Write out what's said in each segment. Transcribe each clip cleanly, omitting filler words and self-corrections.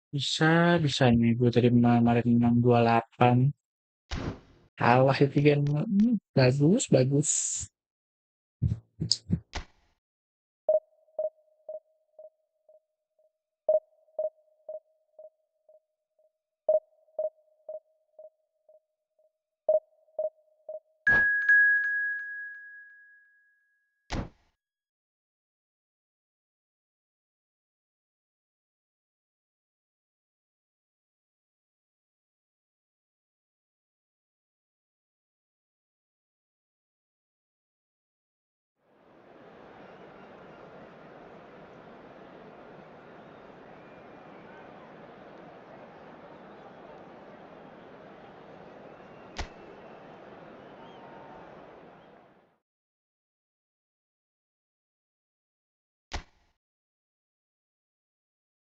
Bisa ini gue tadi kemarin menang 28. Kalah ya 3-0. Bagus, bagus.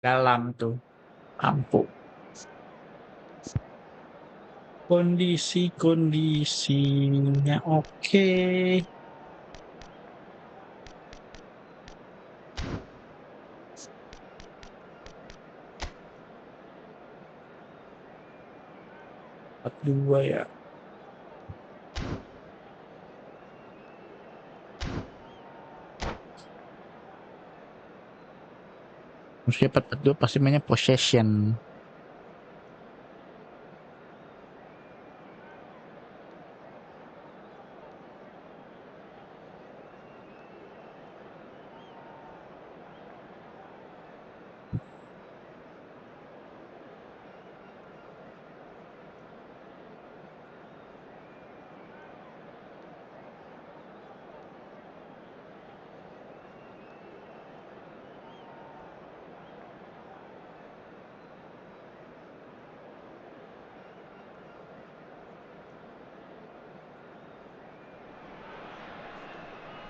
Dalam tuh. Ampuh. Kondisinya oke. Empat dua ya. Maksudnya 4-4-2 pasti mainnya possession.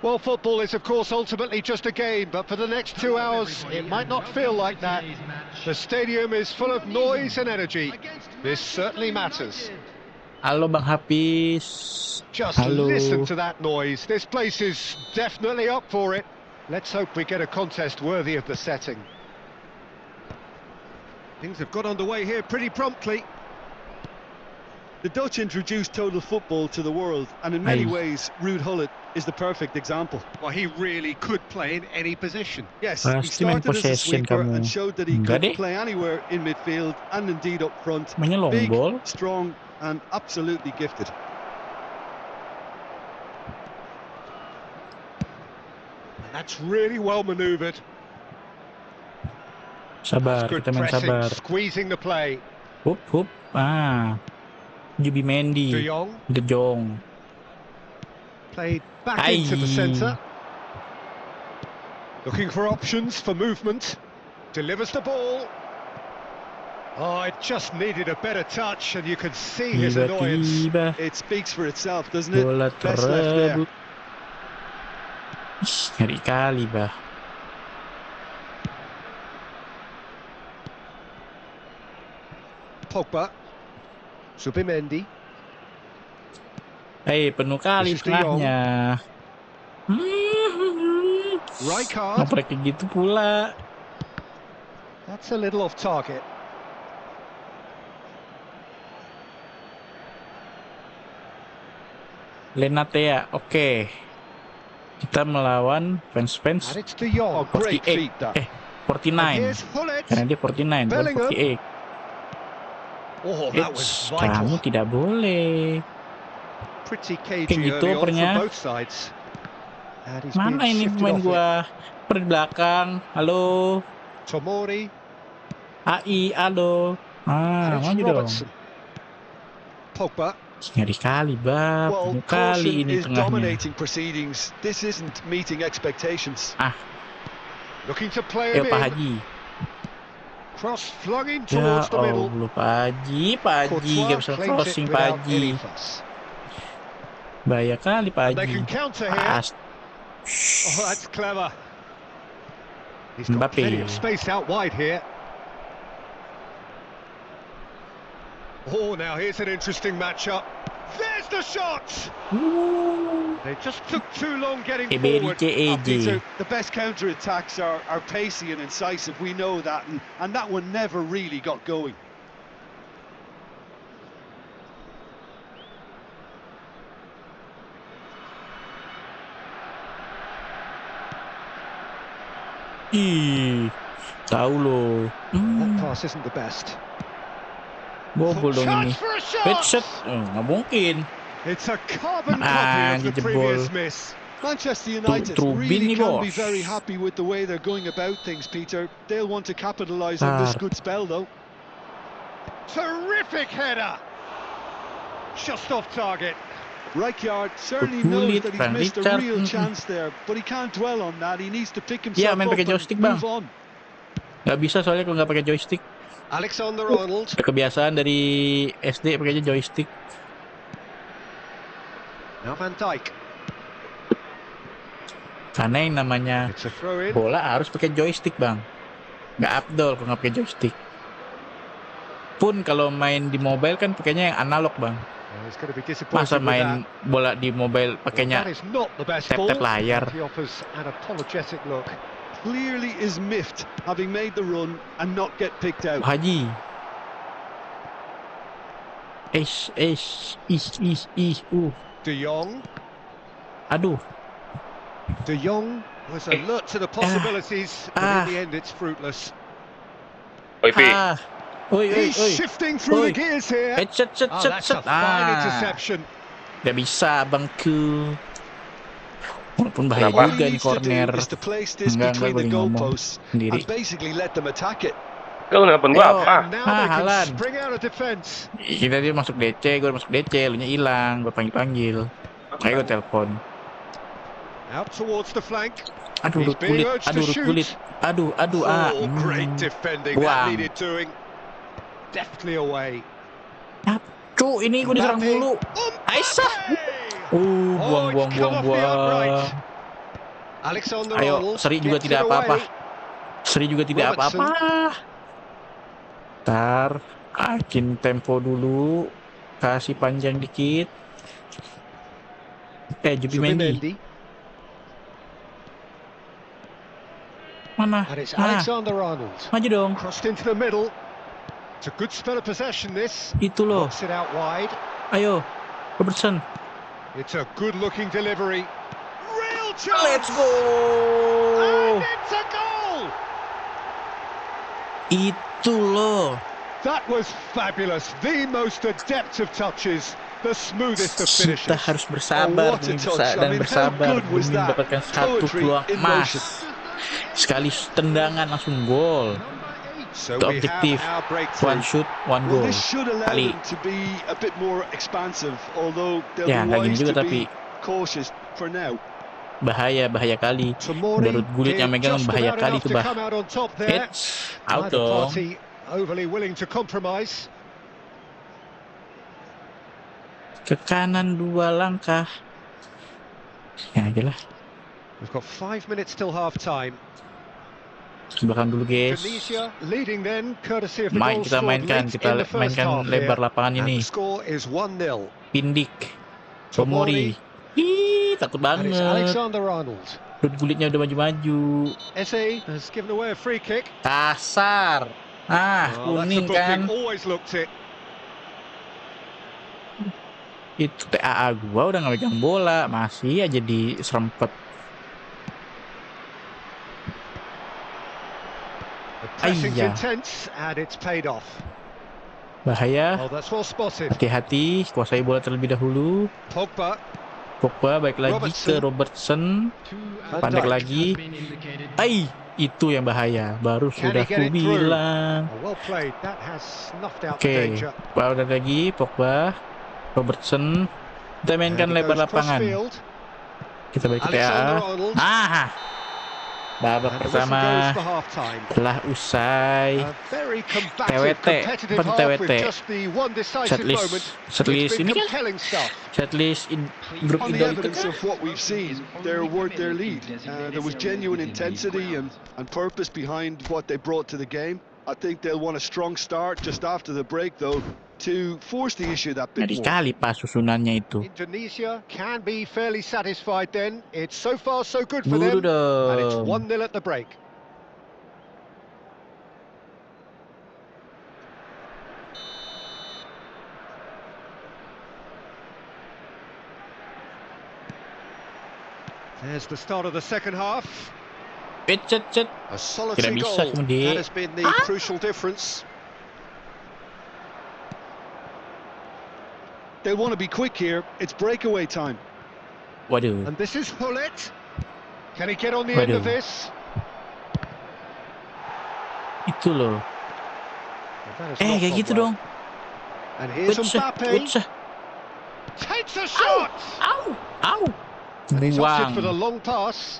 Well, football is, of course, ultimately just a game, but for the next 2 hours, it might not feel like that. The stadium is full of noise and energy. This certainly matters. Halo Bang Hafiz. Just Halo. listen to that noise. This place is definitely up for it. Let's hope we get a contest worthy of the setting. Things have got underway here pretty promptly. The Dutch introduced total football to the world, and in many ways, Ruud Gullit is the perfect example. Well, he really could play in any position. Yes, he Pasti main started as a possession sweeper kamu. and showed that he Enggak could deh. play anywhere in midfield and indeed up front. Mainnya long Big, ball. strong, and absolutely gifted. And that's really well manoeuvred. Sabar, Good kita main pressing, sabar. squeezing the play. Hup, hup. Jubi Mendy. De Jong. Played back into the centre. Looking for options for movement. Delivers the ball. Oh, it just needed a better touch, and you could see his annoyance. It speaks for itself, doesn't it? Bola Best left there. terebut. Ngeri kali, bah. Pogba. Subimendi. Penuh kali tengahnya. Right card. Ngoprek kayak gitu pula. That's a little off target. Lenatea, oke. Kita melawan fans-fans 48. 49. Karena dia 49, bukan 48. Oh, that was kamu vital. tidak boleh. Pretty Kayak cagey gitu early on opernya. from both sides. And he's Mana been ini shifted pemain off it. gua? Per belakang. Halo. Tomori. AI, halo. And it's Maju dong. Robertson. Pogba. Ngeri kali, bah. Well, Penuh kali caution ini is tengahnya. dominating proceedings. This isn't meeting expectations. Looking to play him Pak in. Haji. Cross flung in Ya towards the middle. Allah, Pak Haji. Gak bisa crossing, Pak Haji. Bahaya kali, Pak They Haji. can counter here. Oh, that's clever. He's got plenty of space out wide here. Oh, now here's an interesting matchup. There's the shot! They just took too long getting Eberi forward. CEJ. The best counter-attacks are pacey and incisive, we know that, and that one never really got going. Ih, tahu lo. That pass isn't the best. Bobol dong ini. Chance for a shot! Headshot. Nggak mungkin. It's a carbon copy of the jebol. previous miss. Manchester United Trubin really nih, can bos. be very happy with the way they're going about things, Peter. They'll want to capitalise on this good spell, though. Terrific header! Just off target. Rijkaard certainly Kulit, knows that he's Van missed a Richard. real chance there, but he can't dwell on that. He needs to pick Iya, himself main up pakai and joystick, Bang. move on. Nggak bisa soalnya kalau nggak pakai joystick. Alexander-Arnold. Kebiasaan dari SD pakainya joystick. Now Van Dijk. Karena yang namanya It's a throw in. bola harus pakai joystick, Bang. Nggak afdol kalau nggak pakai joystick. Pun kalau main di mobile kan pakainya yang analog, Bang. He's going to be disappointed Masa with main that. bola di mobile Well, pakainya that is not the best tap-tap ball. layar. He offers an apologetic look. Clearly is miffed, having made the run and not get picked out. Haji. De Jong. Aduh. De Jong was alert to the possibilities, but in the end it's fruitless. Oi, Pi. Oi. He's shifting through Oi. the gears here. Headshot, Oh, that's a fine interception. Nggak bisa, Bangku. Walaupun bahaya Kenapa? juga nih corner. Is to place this Enggak, between gue the ngomong goalposts sendiri. and basically let them attack it. Kau nelpon gua Ayo. apa? And now they can Haaland. spring out of defence. Kita dia masuk DC, gue masuk DC, lu nya hilang, gue panggil. Kayak gue telepon. Out towards the flank. Aduh, He's urut being kulit, urged to aduh, urut shoot. kulit. Aduh, Oh, great defending. That Buang. needed doing. Deftly away. Cuk, ini gue diserang Mbappe. mulu. Aisyah. Oh, it's come off the upright. Buang. Ayo, Alexander-Arnold Seri juga gets tidak it apa-apa. away. Seri juga tidak Robertson. apa-apa. Ntar, akin tempo dulu. Kasih panjang dikit. Jubimendi. Zubimendi. Mana? And it's Alexander-Arnold. Maju dong. Crossed into the middle. It's a good spell of possession, this. Itu loh. Knocks it out wide. Ayo, Robertson. It's a good-looking delivery. Real chance! Let's go. And it's a goal! Itu loh. That was fabulous. The most adept of touches. The smoothest of finishes. Kita harus bersabar Oh, what a demi touch. I mean, how bersabar good was demi that? mendapatkan satu Poetry peluang in emas. motion. Sekali tendangan langsung gol. So Itu we have objektif. our breakthrough. One shoot, one Well, goal. this should allow Kali. them to be a bit more expansive, although they'll Ya, be nggak gini wise juga to tapi be cautious for now. bahaya kali. Tomori Baru gulit yang did megang just bahaya about kali enough itu, to bah. come out on top there. It's out Neither dong. party overly willing to compromise. Ke kanan 2 langkah. Ya aja lah. We've got 5 minutes till half time. Ke belakang dulu guys. Tunisia leading then, courtesy of the goal Kita scored mainkan, late kita in the first mainkan half lebar here. lapangan And ini. the score is 1-0. Pindik. Tomori. Tomori. Ih, takut And it's banget. Alexander-Arnold. Kulitnya udah maju-maju. Eze has given away a free kick. Kasar. Oh, that's a Kuning booking. kan. Always looked it. Itu TAA gua udah nggak megang bola, masih aja diserempet. The pressing's Ayah. intense and it's paid off. Bahaya. Oh, that's well spotted. Hati-hati, kuasai bola terlebih dahulu. Pogba. Pogba baik lagi ke Robertson. Van Pandek Dijk. lagi. Itu yang bahaya. Baru Can sudah he get it ku through? bilang. Oh, well played. That has snuffed out Oke, the danger. Pogba lagi. Pogba. Robertson. Kita mainkan And he lebar goes lapangan. crossfield. Kita balik ke TAA. Alexander-Arnold. Babak And the whistle pertama goes for half-time. telah usai. A very combative, TWT. competitive Apa half TWT? with just the one decisive moment. Setlist It's been ini kan? compelling stuff. Setlist grup On the Indo itu evidence kan? of what we've seen, they're worth their lead. There was genuine intensity and purpose behind what they brought to the game. I think they'll want a strong start just after the break, though. to force the issue that bit Ngeri more. kali pas susunannya itu. Indonesia can be fairly satisfied then. It's so far so good for Buru them. And it's dong. 1-0 at the break. There's the start of the second half. Cet. A solitary Tidak bisa goal. semua, Dek. That has been the crucial difference. They'll want to be quick here. It's breakaway time. Waduh. And this is Hullet. Can he get on the end of Waduh. this? Itu loh. Well, that has not Kayak gone gitu well. dong. And here's Mbappe. Utsah. Takes a shot. Au. And he's opted for the Buang. long pass.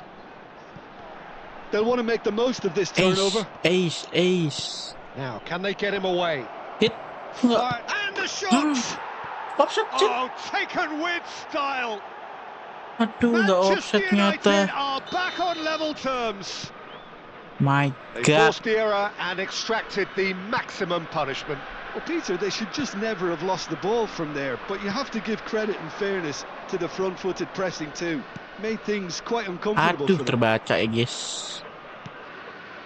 They'll want to make the most of this turnover. Ace. Now, can they get him away? Hit. Enggak. And the shot! Offset, Cet. Oh, taken with style. Aduh, nggak Manchester offset United ternyata. are back on level terms. My They God. forced the error and extracted the maximum punishment. Well, Peter, they should just never have lost the ball from there, but you have to give credit and fairness to the front-footed pressing too. Made things quite uncomfortable Aduh, for them. terbaca ya, guys.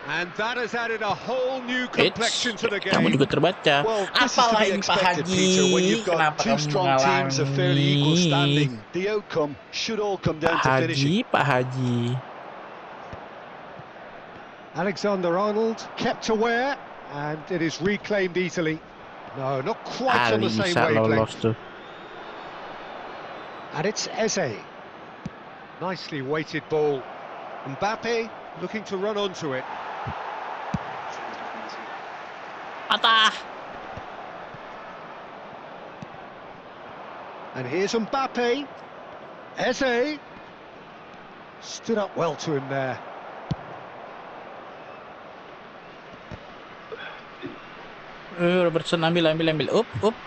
And that has added a whole new complexion to the Kamu game. juga terbaca. Well, this is to Apalah be ini Pak expected, Haji? Peter, when you've got Kenapa two kamu strong teams of fairly equal mengalangi? standing. The outcome should all come down Pak to finishing. Haji. Alexander-Arnold kept aware, and it is reclaimed easily. No, not quite on Ali the same bisa lolos wavelength. tuh. And it's Eze. Nicely weighted ball. Mbappe looking to run onto it. Patah. And here's Mbappe. Eze. Stood up well to him there. Robertson ambil. Up.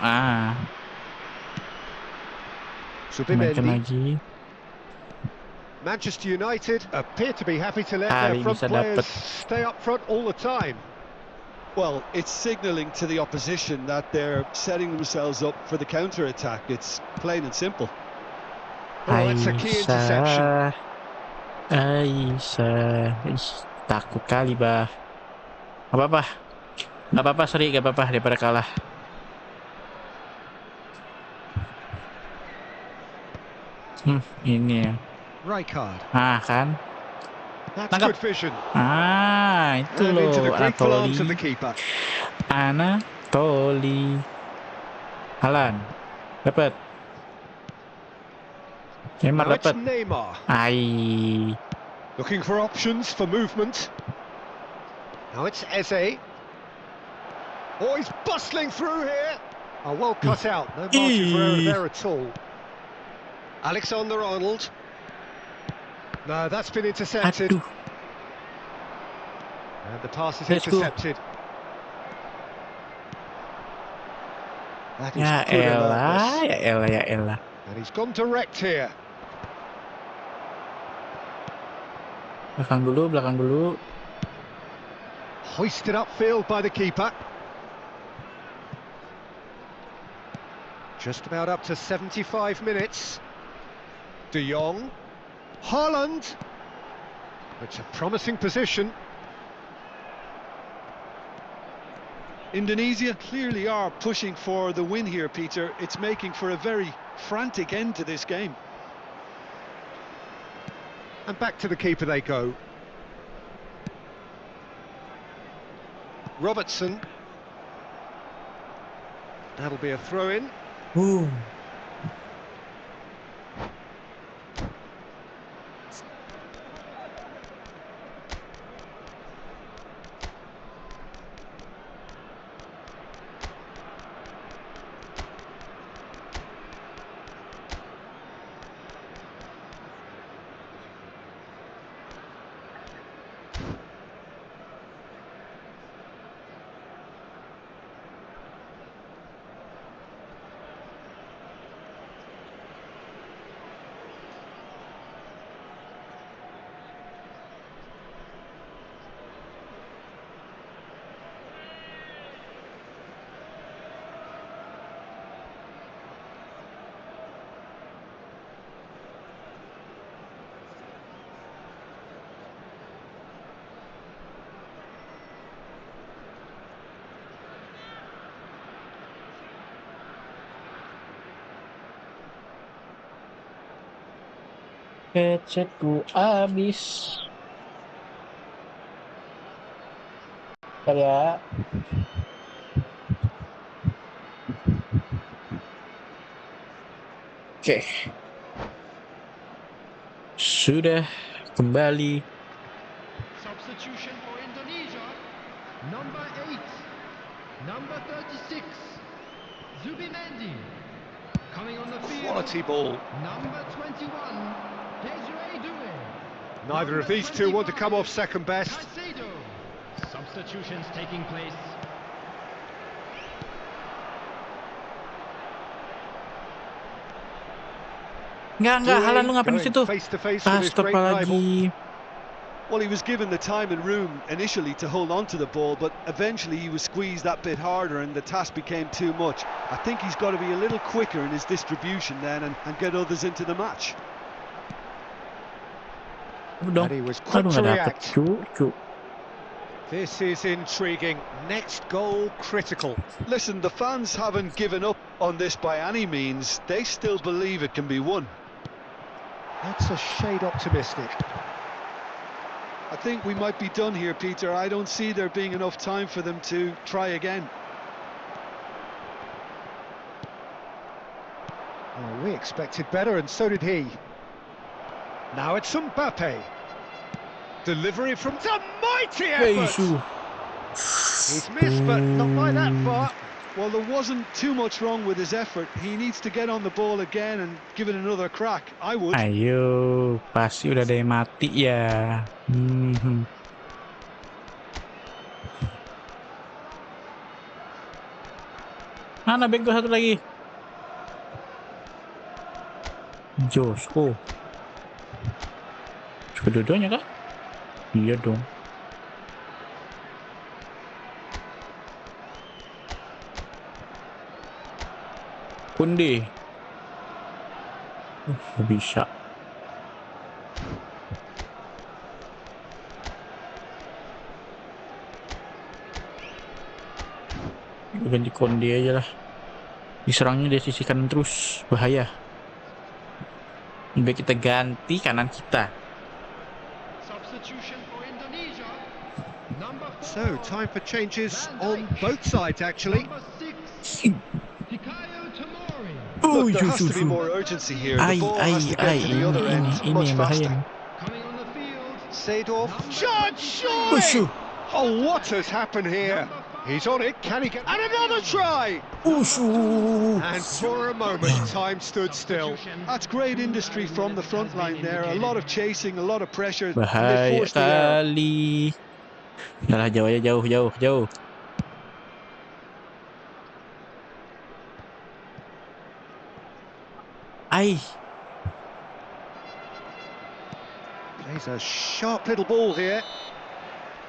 Main Subimendi. lagi. Manchester United appear to be happy to let their Hari front bisa players dapat. stay up front all the time. Well, it's signalling to the opposition that they're setting themselves up for the counter-attack. It's plain and simple. Oh, that's a key interception. Aisyah. Ih, takut kali, bah. Gak apa-apa, sorry, gak apa-apa daripada kalah. Ini ya. Rijkaard. Kan? That's Tangkap. good vision. Itu And into the loh, Greek arms of the Anatoli. keeper. Halan. Dapat. Neymar Now it's dapat. Neymar. Looking for options for movement. Now it's Eze. Oh, he's bustling through here. Oh, well cut out. No margin for error there at all. Alexander-Arnold. No, that's been intercepted. Aduh. And the pass is Let's go. intercepted. That is Ya good alertness. elah. And he's gone direct here. Belakang dulu. Hoisted upfield by the keeper. Just about up to 75 minutes. De Jong. Haaland. It's a promising position. Indonesia clearly are pushing for the win here, Peter. It's making for a very frantic end to this game. And back to the keeper they go. Robertson. That'll be a throw-in. Headsetku habis. Bentar ya. Oke. Sudah kembali. Substitution for Indonesia. Number 8. Number 36. Zubimendi. Coming on the field. Quality ball. Number 21. Desiree Doué. Neither of these two want to come off second best. Caicedo. Substitutions taking place. Enggak, Halan lu ngapain di situ? Face to face with his great rival. Astagfirullahaladzim. Well, he was given the time and room initially to hold on to the ball, but eventually he was squeezed that bit harder and the task became too much. I think he's got to be a little quicker in his distribution then and get others into the match. And he was quick to react. Cu. This is intriguing. Next goal critical. Listen, the fans haven't given up on this by any means. They still believe it can be won. That's a shade optimistic. I think we might be done here, Peter. I don't see there being enough time for them to try again. Oh, we expected better, and so did he. Now it's Mbappe. Delivery from a mighty effort. He's missed, but not by that far. Well, there wasn't too much wrong with his effort. He needs to get on the ball again and give it another crack. I would. Ayo, pasti udah ada yang mati ya. Mana bego satu lagi? Josko. Kedua-duanya kah? Iya dong. Kunde. Bisa. Ganti Konde aja lah. Diserangnya dari sisi kanan terus, bahaya. Lebih kita ganti kanan kita. So, time for changes on both sides, actually. Look, there has to be more urgency here. The ball has to get to the other end much faster. Seedorf. Surely! Oh, what has happened here? He's on it. Can he get... And another try! And for a moment, time stood still. That's great industry from the front line there. A lot of chasing, a lot of pressure. Bahaya kali. Udah jauh aja, jauh. Plays a sharp little ball here.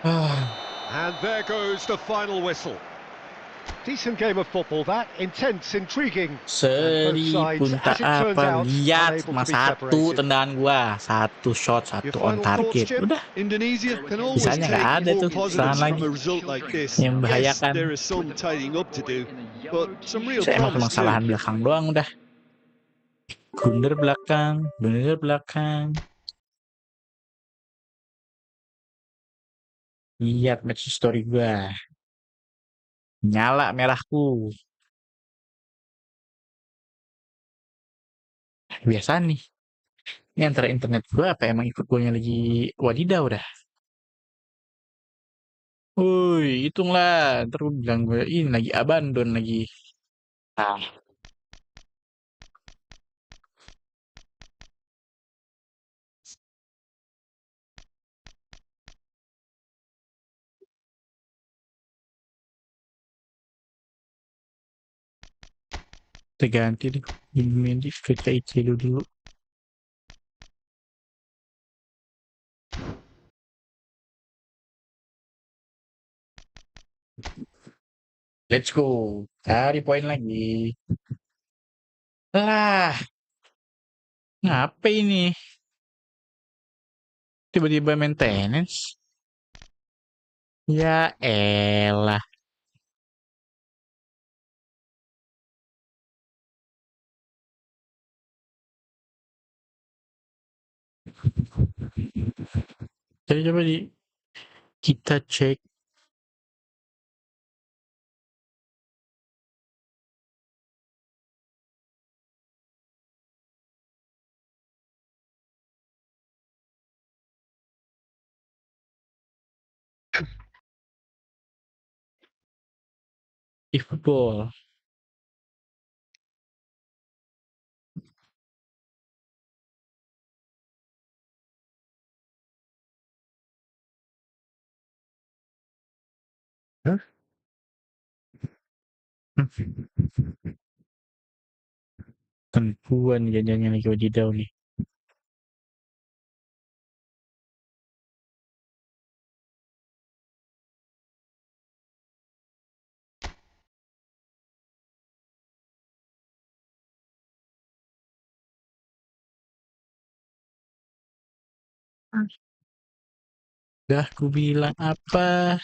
And there goes the final whistle. Decent game of football, that. Intense, intriguing. Seri pun tak apa. Lihat, mas satu tendangan gua. Satu shot, satu on target. Udah. Indonesia can always Bisanya nggak ada tuh. Serangan lagi. Yang membahayakan. Saya emang cuma kesalahan belakang doang udah. Blunder belakang. Lihat match story gua. Nyala merahku. Biasa nih. Ini antara internet gua apa emang ikut golnya lagi wadidaw dah. Woi, hitunglah. Ntar gua bilang gue ini lagi abandon lagi. Kita ganti deh. Ini ke Caicedo dulu. Let's go. Cari poin lagi. Lah. Ngapa ini? Tiba-tiba maintenance. Ya elah. Jadi coba kita cek. Efootball. Hah? Tempuan jangan lagi wadidaw nih. Dah ku bilang apa?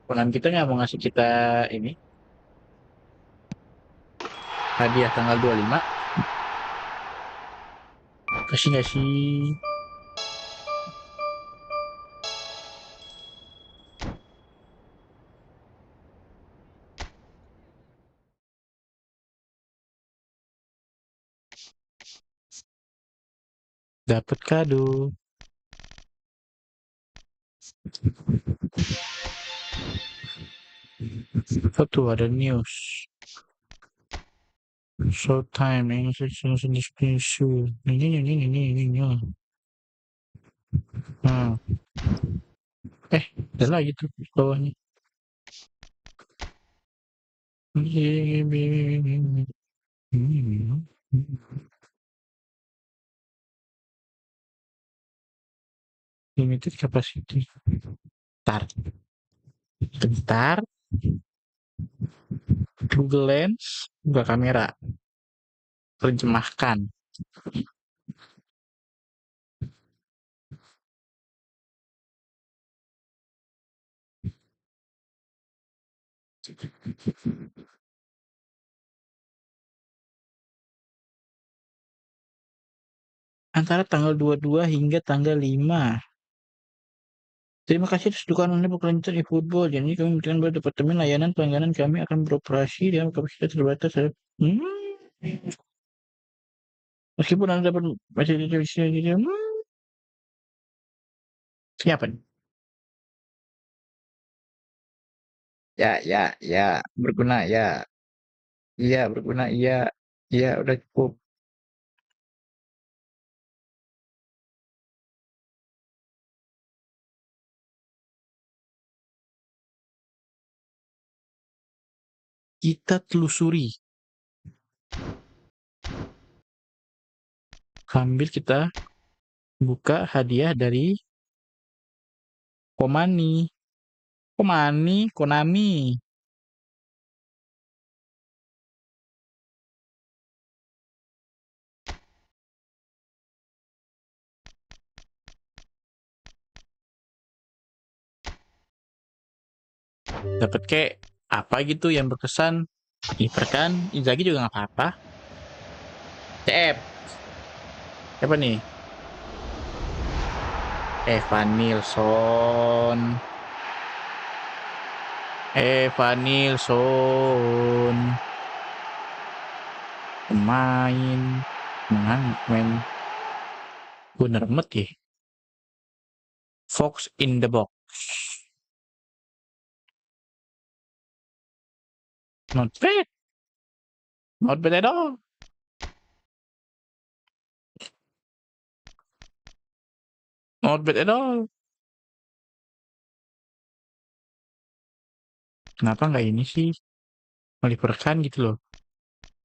Konan kita nggak mau ngasih kita ini hadiah tanggal 25. Kasih nggak sih? Dapat kado. Oh tuh ada news. Showtime English show. Ini. Hmm. Ada lagi tuh bawahnya. Limited capacity. Bentar. Google Lens, buka kamera. Terjemahkan. Antara tanggal 22 hingga tanggal 5. Terima kasih atas dukungan Anda berkelanjutan Efootball. Jadi kami memberikan bahwa Departemen Layanan Pelangganan kami akan beroperasi dengan kapasitas terbatas. Meskipun Anda dapat masih siapa nih? Ya, berguna ya. Iya, berguna iya. Iya, udah cukup. Kita telusuri. Sambil kita buka hadiah dari Konami. Dapat kayak apa gitu yang berkesan. Kiper kan, Inzaghi juga nggak apa-apa. CF. Siapa nih? Evan Nilsson. Pemain. Main. Bener banget ya. Fox in the box. Not bad. Not bad at all. Not bad at all. Kenapa nggak ini sih? Meliperkan gitu loh.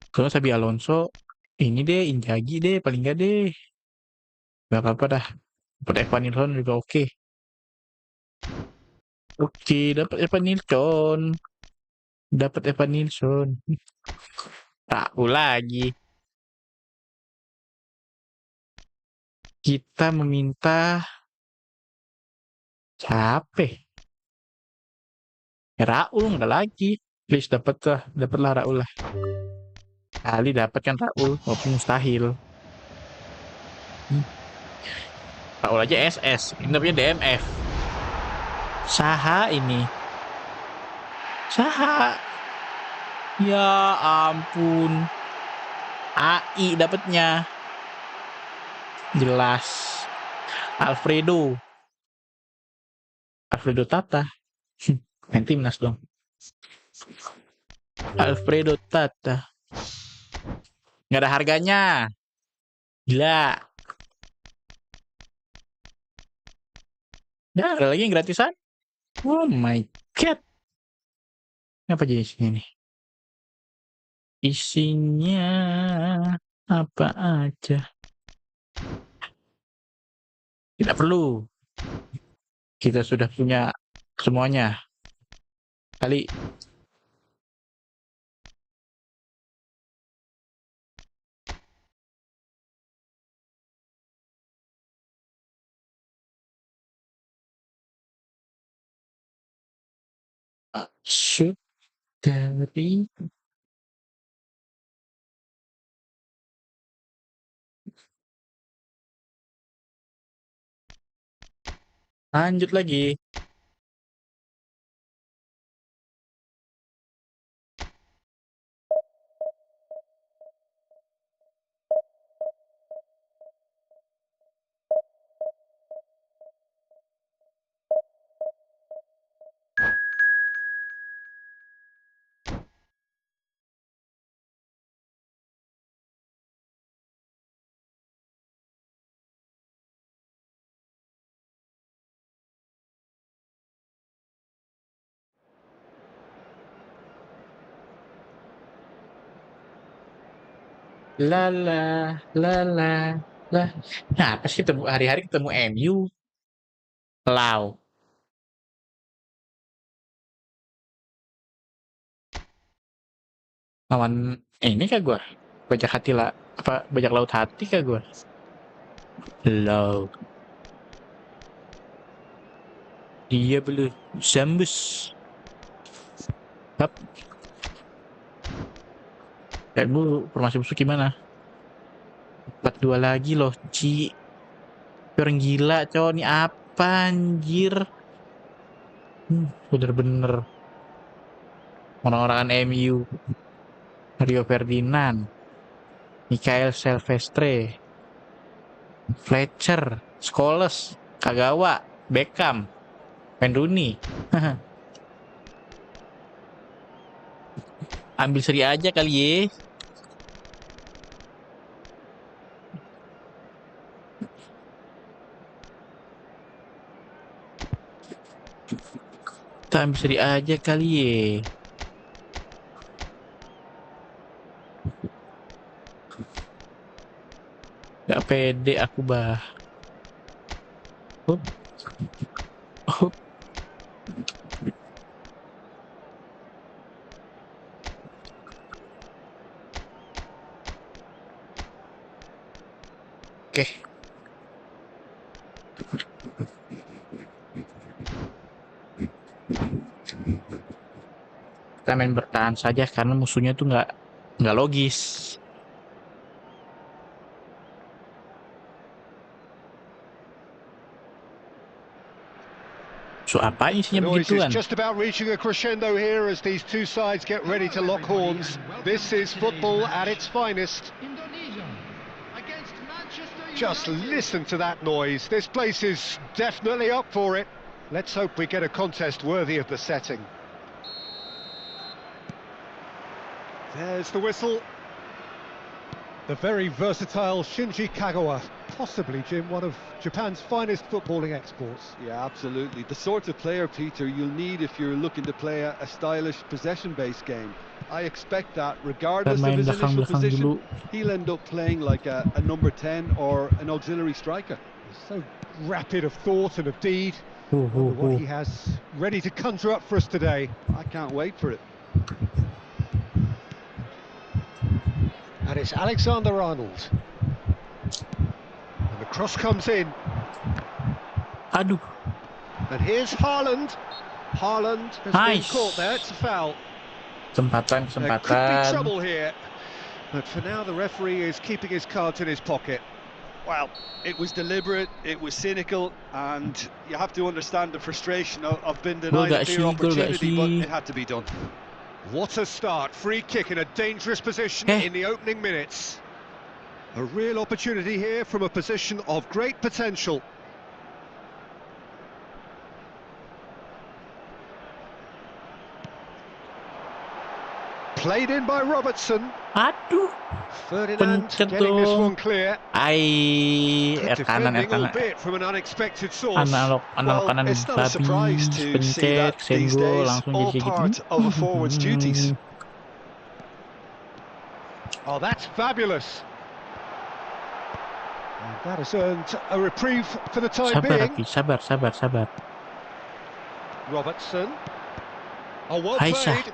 Kalau Sabi Alonso, ini deh, Inzaghi deh, paling nggak deh. Gak apa-apa dah. Dapat Evan Nilsson juga oke. Oke, dapat Evan Nilsson. Tahu lagi. Kita meminta siapa? Raul nggak lagi. Please dapatlah Raul lah. Kali dapat kan Raul, walaupun mustahil. Raul aja SS, ini namanya DMF. Saha ini. Saha. Ya ampun. AI dapatnya. Jelas. Alfredo Tata. Main timnas dong. Alfredo Tata. Nggak ada harganya. Gila. Ya, ada lagi yang gratisan. Oh my god. Apa jenisnya nih? Isinya apa aja? Tidak perlu. Kita sudah punya semuanya. Kali shoot dari lanjut lagi. Lala, lala, lah. Nah, apa sih ketemu hari-hari ketemu MU? Lau. Lawan ini kah gua? Bajak hati lah. Apa bajak laut hati kah gua? Lau. Dia belum Zambus. Hap. Lihat dulu formasi musuh gimana. 4-2 lagi loh, Ci. Orang gila, cowok. Ini apa anjir? Bener-bener orang-orangan MU. Rio Ferdinand, Michael Silvestre, Fletcher, Scholes, Kagawa, Beckham, Penduni. Ambil seri aja kali ye. Kita ambil seri aja kali ye. Gak pede aku bah. Hup. Hup. Oke. Kita main bertahan saja karena musuhnya tuh nggak logis. So apa isinya The noise is begituan? just about reaching a crescendo here as these two sides get ready to lock horns. This is football at its finest. Just listen to that noise. This place is definitely up for it. Let's hope we get a contest worthy of the setting. There's the whistle. The very versatile Shinji Kagawa, possibly, Jim, one of Japan's finest footballing exports. Yeah, absolutely. The sort of player, Peter, you'll need if you're looking to play a stylish possession-based game. I expect that, regardless of his initial position, he'll end up playing like a number 10 or an auxiliary striker. So rapid of thought and of deed. What he has ready to conjure up for us today. I can't wait for it. And it's Alexander-Arnold. And the cross comes in. Aduh. And here's Haaland. Haaland has been caught there, it's a foul. Kesempatan, There could be kesempatan. trouble here, but for now the referee is keeping his cards in his pocket. Well, it was deliberate, it was cynical, and you have to understand the frustration of being Gol denied a gak clear sih, gol gak opportunity, but sih? it had to be done. What a start. Free kick in a dangerous position in the opening minutes. A real opportunity here from a position of great potential. Played in by Robertson. Aduh, Ferdinand pencet getting this one dong. clear. Air Good kanan, defending, albeit from an unexpected source. analog Well, kanan it's not a surprise habis, to see pencet, that these senggol, days, langsung jadi all kayak part gitu. of a forward's duties. Oh, that's fabulous. And that has earned a reprieve for the time Sabar, being. Abi, sabar. Robertson. Oh, well Aisyah. played.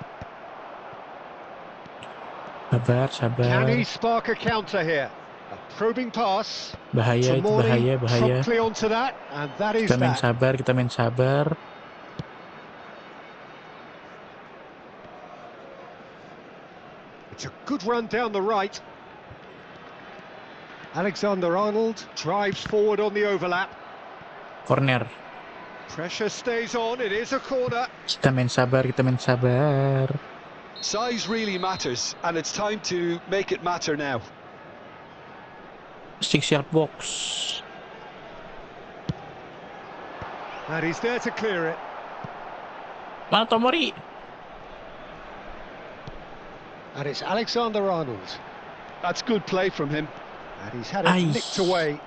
Sabar. Can he spark a counter here? A probing pass. Bahaya itu, Tomori bahaya. promptly onto that, and that is Kita main that. sabar. It's a good run down the right. Alexander-Arnold drives forward on the overlap. Corner. Pressure stays on, it is a corner. Kita main sabar. Size really matters, and it's time to make it matter now. 6-yard box. And he's there to clear it. Mana Tomori? And it's Alexander-Arnold. That's good play from him. And he's had it nicked away.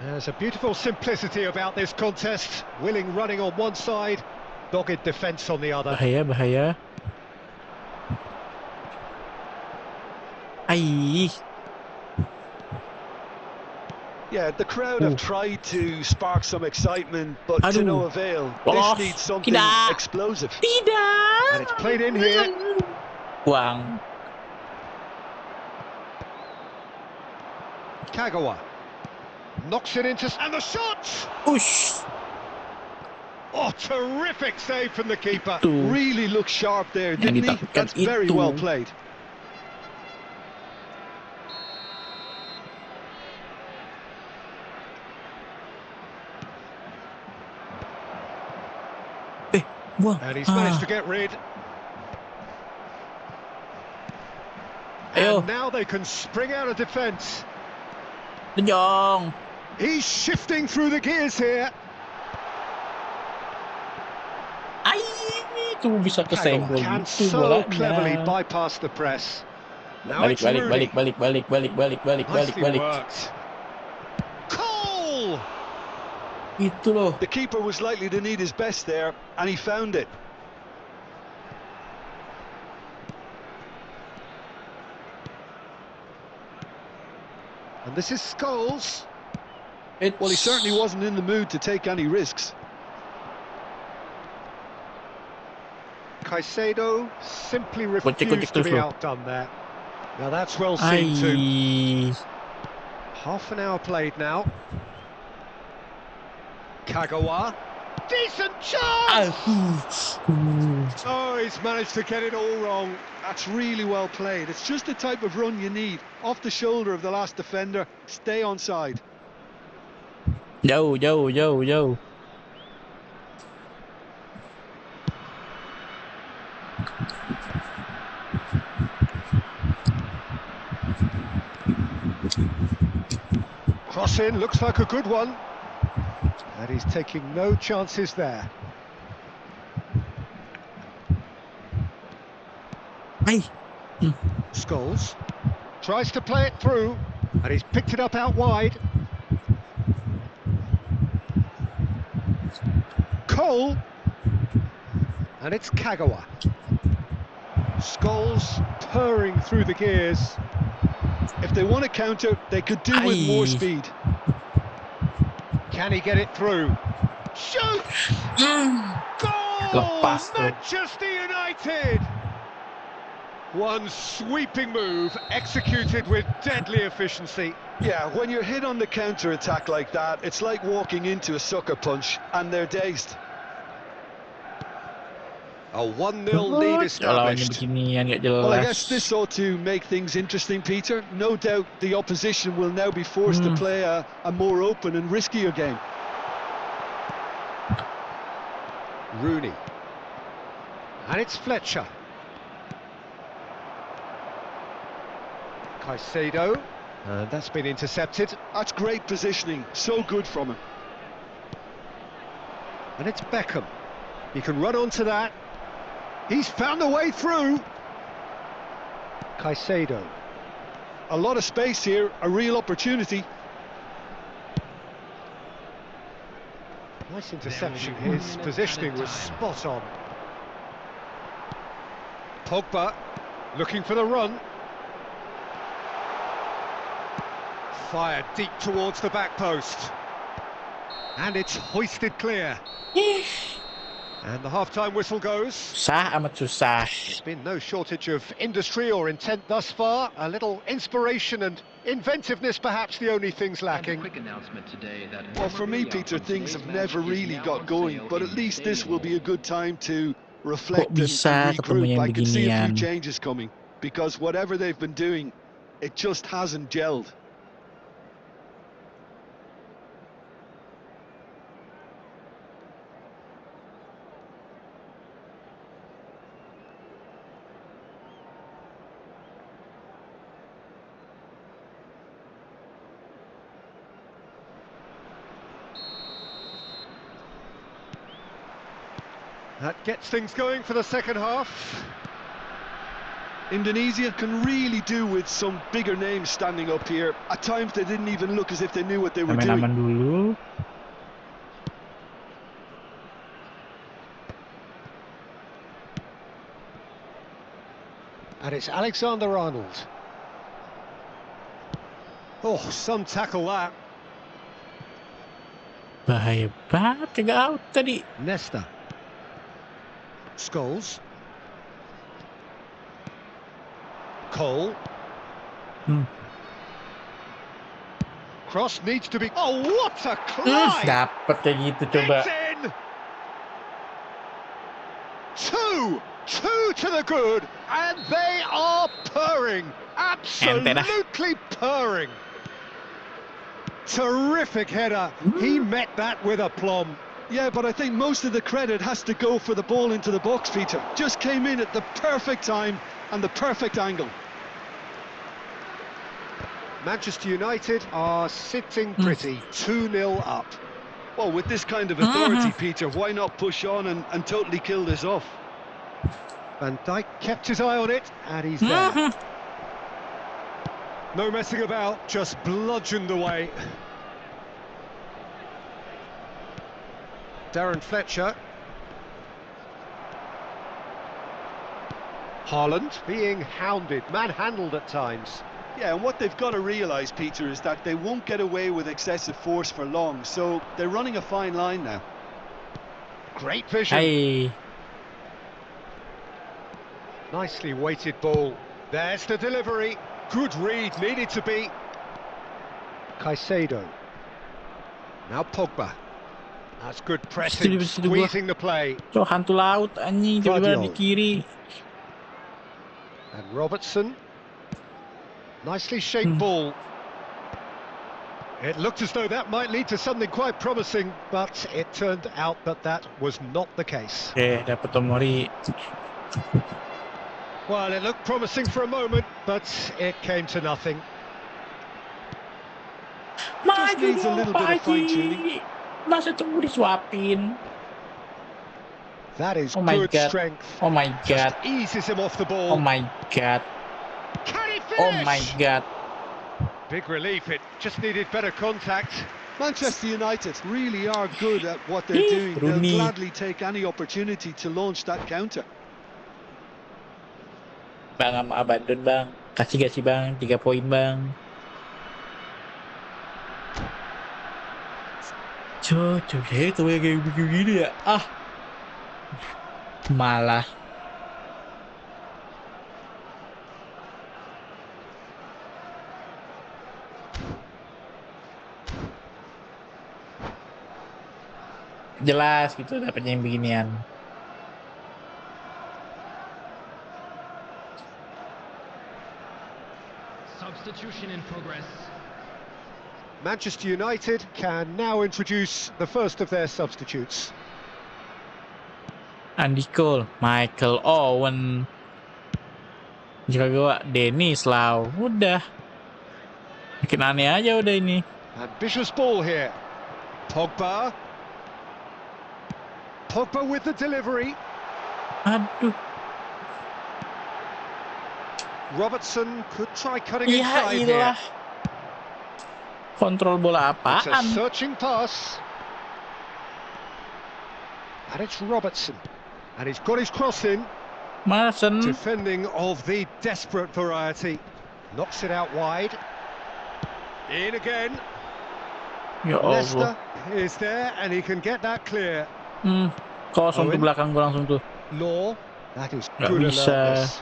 There's a beautiful simplicity about this contest. Willing running on one side, dogged defence on the other. Bahaya. Yeah, the crowd have tried to spark some excitement, but to no avail. This needs something explosive. Tidak. And it's played in here. Buang. Kagawa knocks it into, and the shot! Ush. Oh, terrific save from the keeper. Really looked sharp there, didn't he? That's very well played. And he's managed to get rid. And now they can spring out of defence. De Jong. He's shifting through the gears here. Itu bisa kesenggol. Can so cleverly bypass the press. Now Balik. Worked. Cole! Itu loh. The keeper was likely to need his best there, and he found it. And this is Scholes. Well, he certainly wasn't in the mood to take any risks. Caicedo simply refused to be outdone there. Now that's well seen too. Half an hour played now. Kagawa. Decent chance! Oh, he's managed to get it all wrong. That's really well played. It's just the type of run you need. Off the shoulder of the last defender. Stay onside. Yo. Cross in, looks like a good one. And he's taking no chances there. Scholes tries to play it through, and he's picked it up out wide. Cole, and it's Kagawa. Scholes purring through the gears. If they want to counter, they could do with more speed. Can he get it through? Shoot! Goal! Manchester United! One sweeping move, executed with deadly efficiency. Yeah, when you're hit on the counter-attack like that, it's like walking into a sucker punch, and they're dazed. A 1-0 lead Lawannya established. beginian gak Well, I jelas. guess this ought to make things interesting, Peter. No doubt the opposition will now be forced to play a more open and riskier game. Rooney. And it's Fletcher. Caicedo. And that's been intercepted. That's great positioning. So good from him. And it's Beckham. He can run onto that. He's found a way through. Caicedo. A lot of space here, a real opportunity. Nice interception. His positioning was spot on. Pogba looking for the run. Fired deep towards the back post. And it's hoisted clear. And the half-time whistle goes. Susah amat susah. There's been no shortage of industry or intent thus far. A little inspiration and inventiveness, perhaps the only things lacking. Well, for me, Peter, things have never really got going, but at least this will be a good time to reflect and bisa ketemu regroup. yang I can see a few beginian? changes coming, because whatever they've been doing, it just hasn't gelled. That gets things going for the second half. Indonesia can really do with some bigger names standing up here. At times they didn't even look as if they knew what they were Main doing. aman dulu. And it's Alexander-Arnold. Oh, some tackle that. Bahaya banget, kagak out tadi. Nesta. Scholes. Cole. Cross needs to be... Oh, what a climb! Dapet kayak gitu coba. It's in! Two to the good, and they are purring. Absolutely purring. Terrific header. He met that with aplomb. Yeah, but I think most of the credit has to go for the ball into the box, Peter. Just came in at the perfect time and the perfect angle. Manchester United are sitting pretty, 2-0 up. Well, with this kind of authority, Peter, why not push on and totally kill this off? Van Dijk kept his eye on it, and he's there. No messing about, just bludgeoned away. Darren Fletcher. Haaland being hounded, manhandled at times. Yeah, and what they've got to realise, Peter, is that they won't get away with excessive force for long, so they're running a fine line now. Great vision. Hai. Nicely weighted ball. There's the delivery. Good read, needed to be. Caicedo. Now Pogba. That's good pressing, squeezing the play. So, hantu laut anjing tiba-tiba di Guardiola. kiri. And Robertson. Nicely shaped ball. It looked as though that might lead to something quite promising, but it turned out that that was not the case. Oke, dapat Tomori. Well, it looked promising for a moment, but it came to nothing. Just needs a little bit of fine-tuning. Masa tunggu disuapin. That is Oh my good God. strength. Oh my god. Just eases him off the ball. Oh my god. Can he finish? Oh my god. Big relief, it just needed better contact. Manchester United really are good at what they're doing. They'll Rooney. gladly take any opportunity to launch that counter. Bang sama Abandon bang. Kasih gak sih bang? 3 poin bang. Cocok ya itu kayak begini ya. Ah. Malah. Jelas gitu dapetnya yang beginian. Substitution in progress. Manchester United can now introduce the first of their substitutes. Andy Cole, Michael Owen, jika gue Dennis Lau, udah makin aneh aja udah ini. Ambitious ball here. Pogba with the delivery. Aduh, Robertson could try cutting ya inside here. ilah, kontrol bola It's a apaan? searching pass. And it's Robertson. And he's got his cross in. Mason, Defending of the desperate variety. Knocks it out wide. In again. ya Allah. Leicester is there and he can get that clear. Kosong tuh Owen. belakang gue langsung tuh. Law. That is Nggak good bisa. alertness.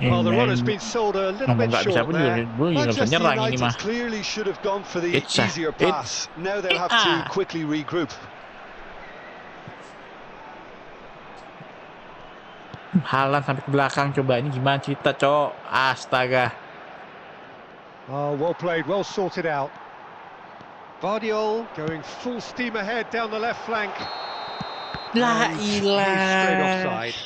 Well, the run has been sold a little Ngomong bit nggak bisa short pun there. gue juga nggak bisa Manchester nyerang ini United mah. clearly should have gone for the It's a- easier it- pass. Now they'll have to quickly regroup. Halan sampai ke belakang, coba ini gimana cerita, cok? Astaga. Oh, well played, well sorted out. Vardiol going full steam ahead down the left flank. Lah And he's straight ilah. offside.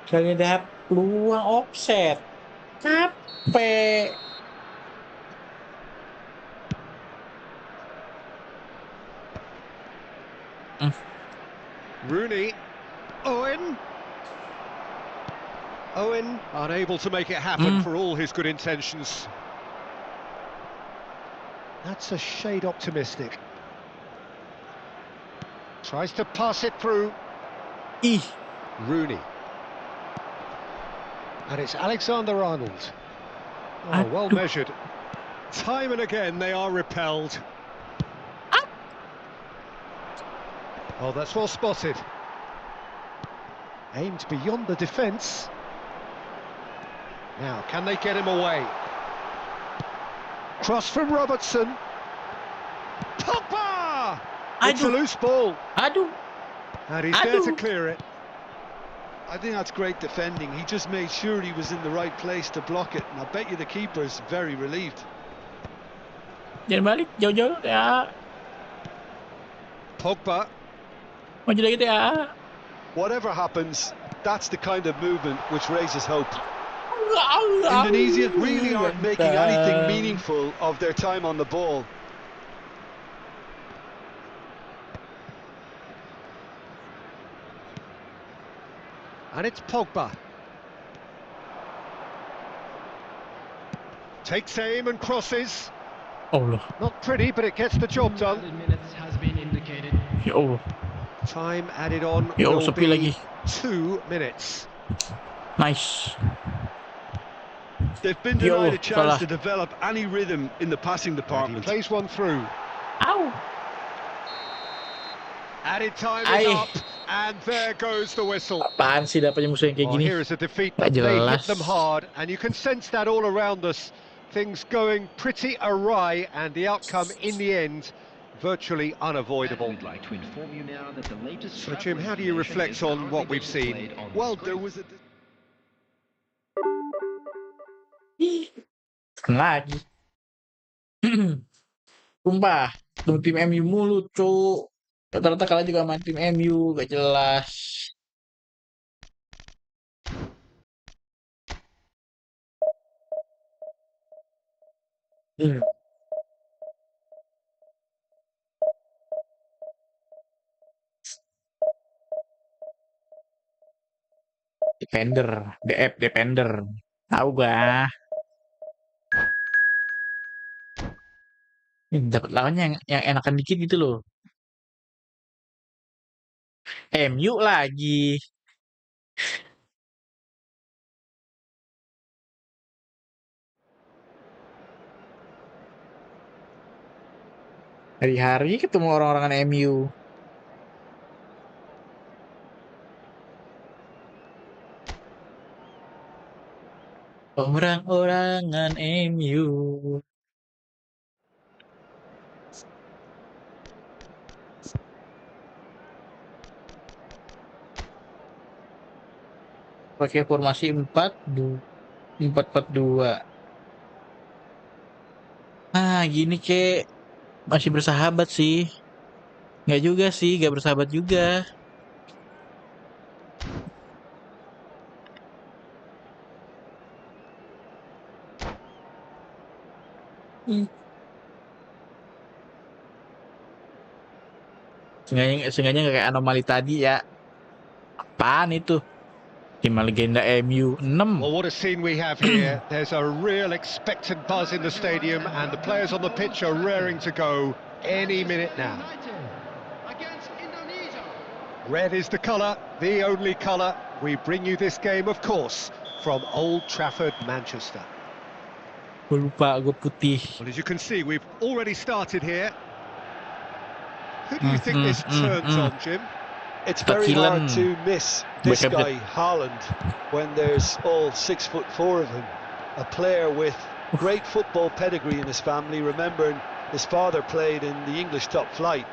Kali ada peluang offset. Capek. Rooney. Owen unable to make it happen for all his good intentions. That's a shade optimistic. Tries to pass it through. Ih, Rooney. And it's Alexander-Arnold. Oh, well Aduh. measured. Time and again they are repelled. Oh, that's well spotted. Aimed beyond the defence. Now, can they get him away? Cross from Robertson. Pogba! It's a Aduh. loose ball. aduh. And he's there to Aduh. clear it. I think that's great defending. He just made sure he was in the right place to block it, and I bet you the keeper's very relieved. Jangan balik, jauh-jauh ya. Pogba. Maju lagi ya. Whatever happens, that's the kind of movement which raises hope. Indonesia really aren't making anything meaningful of their time on the ball. And it's Pogba. Takes aim and crosses. Allah, Not pretty, but it gets the job done. Added minutes has been indicated. ya Allah. Time added on Ya Allah, will sepi lagi. be 2 minutes. Nice. They've been Yo, denied a chance salah. to develop any rhythm in the passing And he department. plays one through. Au. Added time Aye. is up, and there goes the whistle. Apaan sih dapetnya musuh yang kayak Well, gini? here is a defeat Tak that they hit jelas. them hard, and you can sense that all around us. Things going pretty awry, and the outcome in the end virtually unavoidable. We'd like to inform you now that the latest So, Jim, how do you reflect on what we've seen? Well, there was a... Lagi. Sumpah, tuh tim MU mulu, cuk. Rata-rata kalah juga sama tim MU, gak jelas. Defender, DF defender. Tahu gak? Dapat lawannya yang enakan dikit gitu loh. MU lagi. Hari-hari ketemu orang-orangan MU. Orang-orangan MU. Pakai formasi 4-2. 4-4-2. Gini kek masih bersahabat sih. Nggak juga sih, nggak bersahabat juga. Seenggaknya nggak kayak anomali tadi ya. Apaan itu? Tim legenda MU 6. Well, what a scene we have here. There's a real expectant buzz in the stadium, and the players on the pitch are raring to go any minute now. United against Indonesia. Red is the colour, the only colour. We bring you this game, of course, from Old Trafford, Manchester. Gue lupa, gue putih. Well, as you can see, we've already started here. Who do you think this turns on, Jim? It's very hard to miss this Wake up guy, Haaland, when there's all 6'4" of him. A player with great football pedigree in his family, remembering his father played in the English top flight.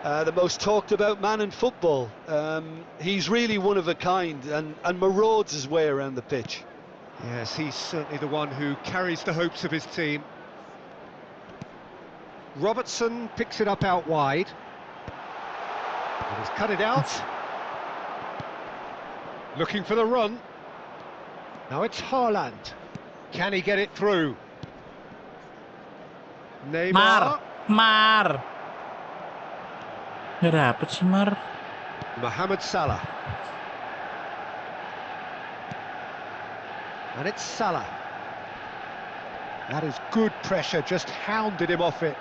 The most talked about man in football. He's really one of a kind and marauds his way around the pitch. Yes, he's certainly the one who carries the hopes of his team. Robertson picks it up out wide. And he's cut it out. Looking for the run. Now it's Haaland. Can he get it through? Neymar. Mar. Nggak dapet sih Mar. Mohamed Salah. And it's Salah. That is good pressure, just hounded him off it.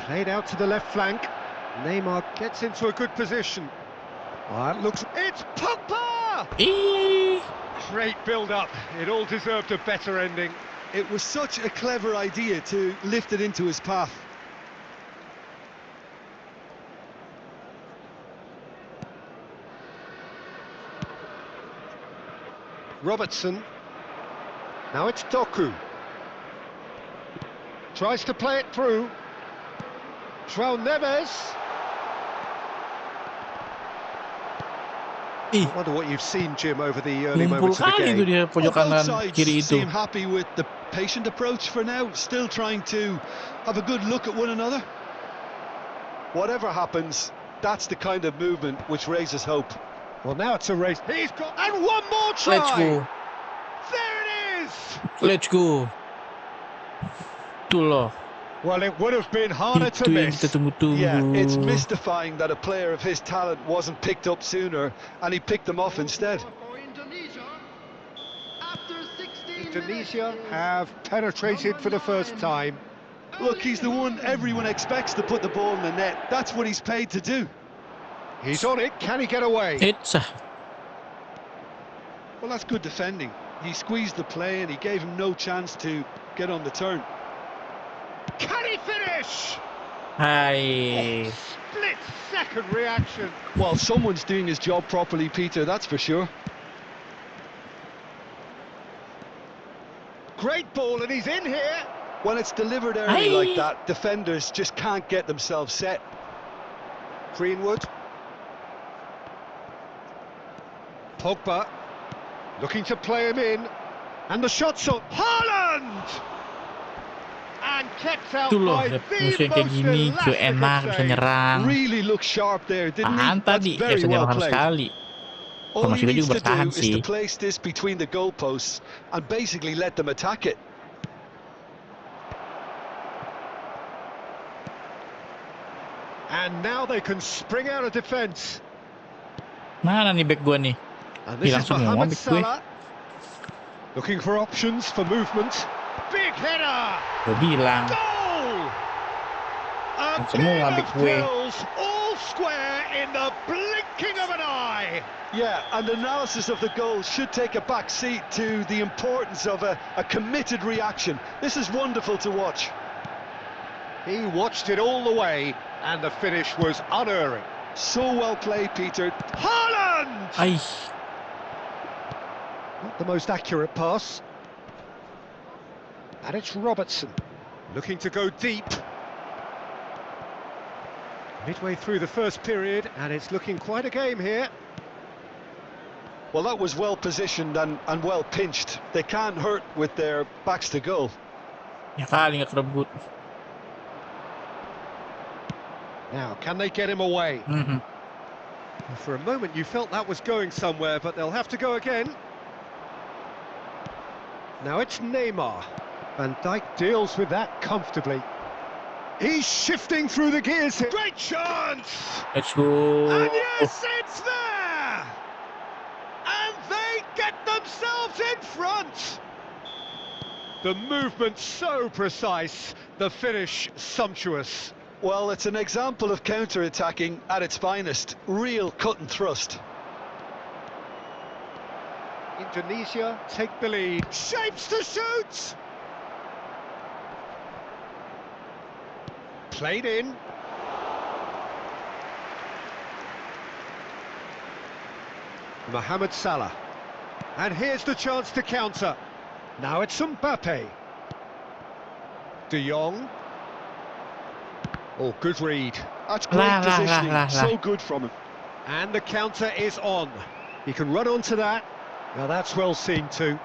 Played out to the left flank. Neymar gets into a good position. Oh, it looks... It's Pogba! Great build-up. It all deserved a better ending. It was such a clever idea to lift it into his path. Robertson. Now it's Doku. Tries to play it through. João Neves. I wonder what you've seen, Jim, over the early moments of the kali itu game. dia pojok Both kanan sides kiri itu. seem happy with the patient approach for now, still trying to have a good look at one another. Whatever happens, that's the kind of movement which raises hope. Well, now it's a race. He's got... And one more try! Let's go. There it is! Let's go. Tuh loh. Well, it would have been harder to Itu yang miss. kita tunggu-tunggu. Yeah, it's mystifying that a player of his talent wasn't picked up sooner, and he picked them off instead. For Indonesia, after 16 Indonesia minutes, have penetrated for the first time. Look, he's the one everyone expects to put the ball in the net. That's what he's paid to do. He's on it. Can he get away? It's Well, that's good defending. He squeezed the play and he gave him no chance to get on the turn. Can he finish? Hai. Split-second reaction. Well, someone's doing his job properly, Peter, that's for sure. Great ball, and he's in here. When it's delivered early like that, defenders just can't get themselves set. Greenwood. Pogba. Looking to play him in. And the shot's on. Haaland! And kept out Itu loh, by musuh the kayak most gini, cuy enak elastic bisa save. nyerang. Really looked sharp there, didn't he? Tahan That's tadi, very bisa well nyerang played. sekali. All Thomas he juga needs to bertahan do is sih. to place this between the goalposts and basically let them attack it. And now they can spring out of defence. Mana nih back gua nih? And this Hilang is semua Mohamed back gue. Salah. Looking for options for movement. Big header! Gua bilang. Goal! A Yang semua game back of gue. thrills, all square in the blinking of an eye. Yeah, and analysis of the goal should take a back seat to the importance of a committed reaction. This is wonderful to watch. He watched it all the way, and the finish was unerring. So well played, Peter. Haaland! Ai. Not the most accurate pass. And it's Robertson, looking to go deep. Midway through the first period, and it's looking quite a game here. Well, that was well positioned and well pinched. They can't hurt with their backs to goal. Ya kali nggak kerebut. Now, can they get him away? Mhm. For a moment you felt that was going somewhere, but they'll have to go again. Now it's Neymar. Van Dijk deals with that comfortably. He's shifting through the gears here. Great chance! Let's go. And yes, it's there! And they get themselves in front! The movement so precise, the finish sumptuous. Well, it's an example of counter-attacking at its finest. Real cut and thrust. Indonesia take the lead. Shapes to shoot! Played in. Mohamed Salah. And here's the chance to counter. Now it's Mbappe. De Jong. Oh, good read. That's great positioning. So good from him. And the counter is on. He can run onto that. Now that's well seen too.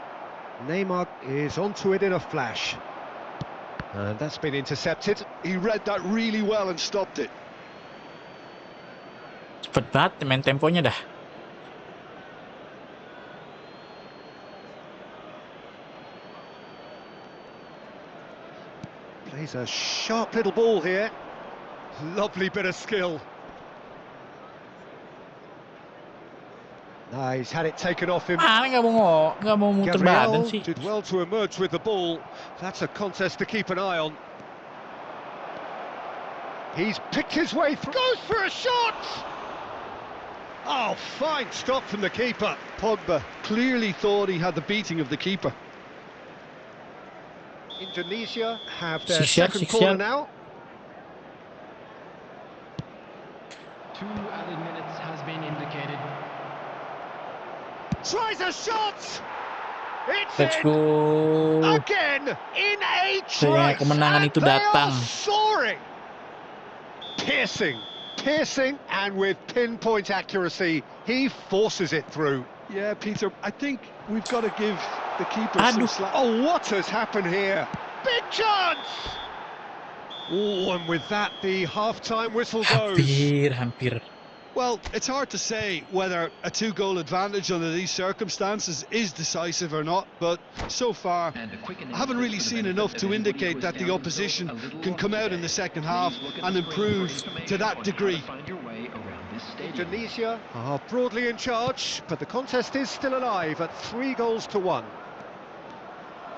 Neymar is onto it in a flash. And that's been intercepted. He read that really well and stopped it. Cepet banget main temponya dah. Plays a sharp little ball here. Lovely bit of skill. Nah, he's had it taken off him. Mana nggak mau muter badan Gabriel sih. did well to emerge with the ball. That's a contest to keep an eye on. He's picked his way through. Goes for a shot! Oh, fine stop from the keeper. Pogba clearly thought he had the beating of the keeper. Indonesia have their Siap, second siap. corner now. 2 added minutes has been indicated. Tries a shot! It's Let's in go. again in a Sayangnya trice, kemenangan and itu they datang. are soaring. Piercing, and with pinpoint accuracy, he forces it through. Yeah, Peter, I think we've got to give the keeper some Aduh. slack. Oh, what has happened here? Big chance! Oh, and with that, the half-time whistle goes. Hampir. Well, it's hard to say whether a 2-goal advantage under these circumstances is decisive or not, but so far I haven't really seen enough to indicate that the opposition can come out in the second half and improve to that degree. Indonesia are broadly in charge, but the contest is still alive at 3-1.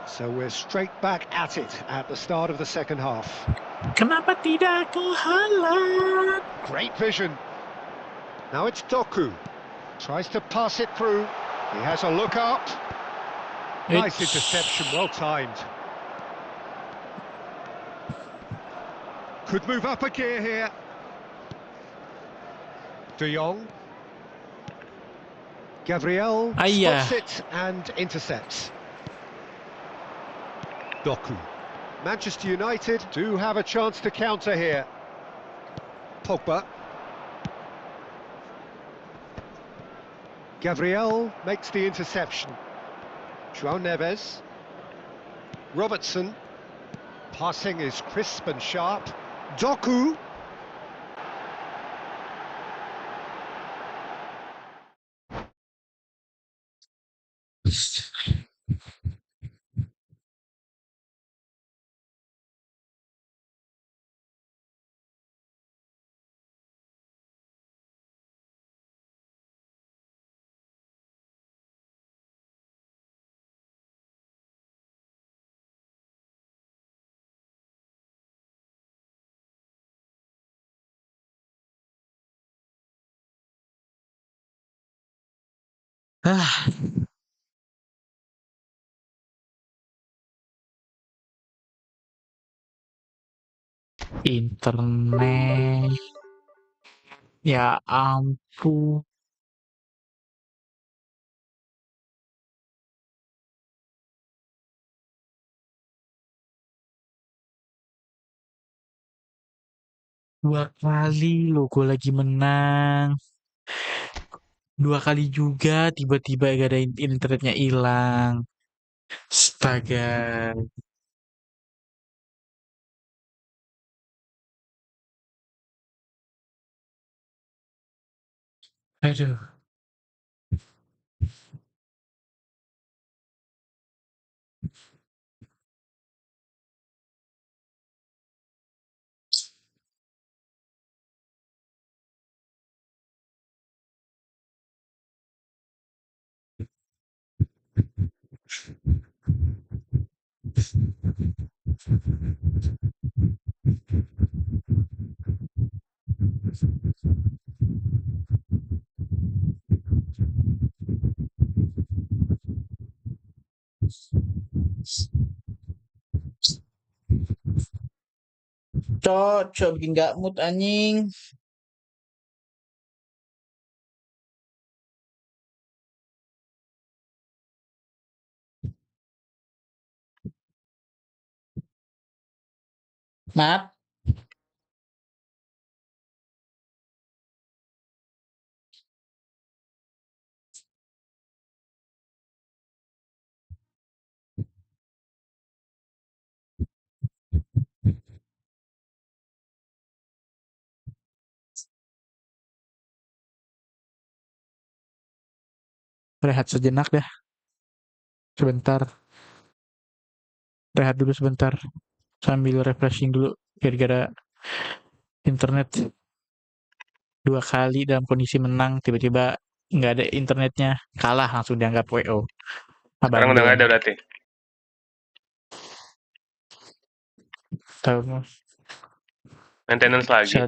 So we're straight back at it at the start of the second half. Kenapa tidak ke Haaland? Great vision. Now it's Doku. Tries to pass it through. He has a look up. Nice interception, well timed. Could move up a gear here. De Jong. Gabriel spots it and intercepts. Doku. Manchester United do have a chance to counter here. Pogba. Gabriel makes the interception. João Neves. Robertson. Passing is crisp and sharp. Doku. Internet. Ya ampun. Dua kali lo gue lagi menang. 2 kali juga tiba-tiba gak ada internetnya hilang. Astaga. Aduh. Cok bikin gak mood anjing. Mat, rehat sejenak dah. Sebentar. Rehat dulu sebentar. Sambil refreshing dulu. Gara-gara internet 2 kali dalam kondisi menang. Tiba-tiba nggak ada internetnya. Kalah langsung dianggap WO. Sekarang udah Abandon. nggak ada berarti. Tahu mas. Maintenance lagi.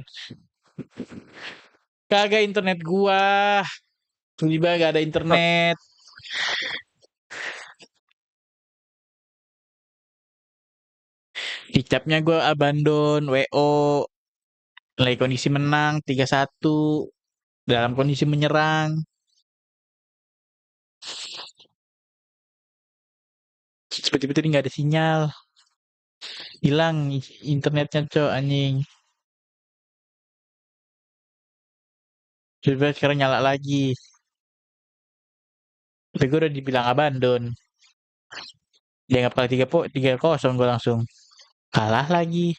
Kagak internet gua. Tiba-tiba gak ada internet. Dicapnya gua abandon. WO. Lagi kondisi menang 3-1. Dalam kondisi menyerang. Tiba-tiba tadi nggak ada sinyal. Hilang internetnya cok anjing. Coba sekarang nyala lagi. Tapi gue udah dibilang abandon. Dianggap kalah 3-0 gue langsung. Kalah lagi.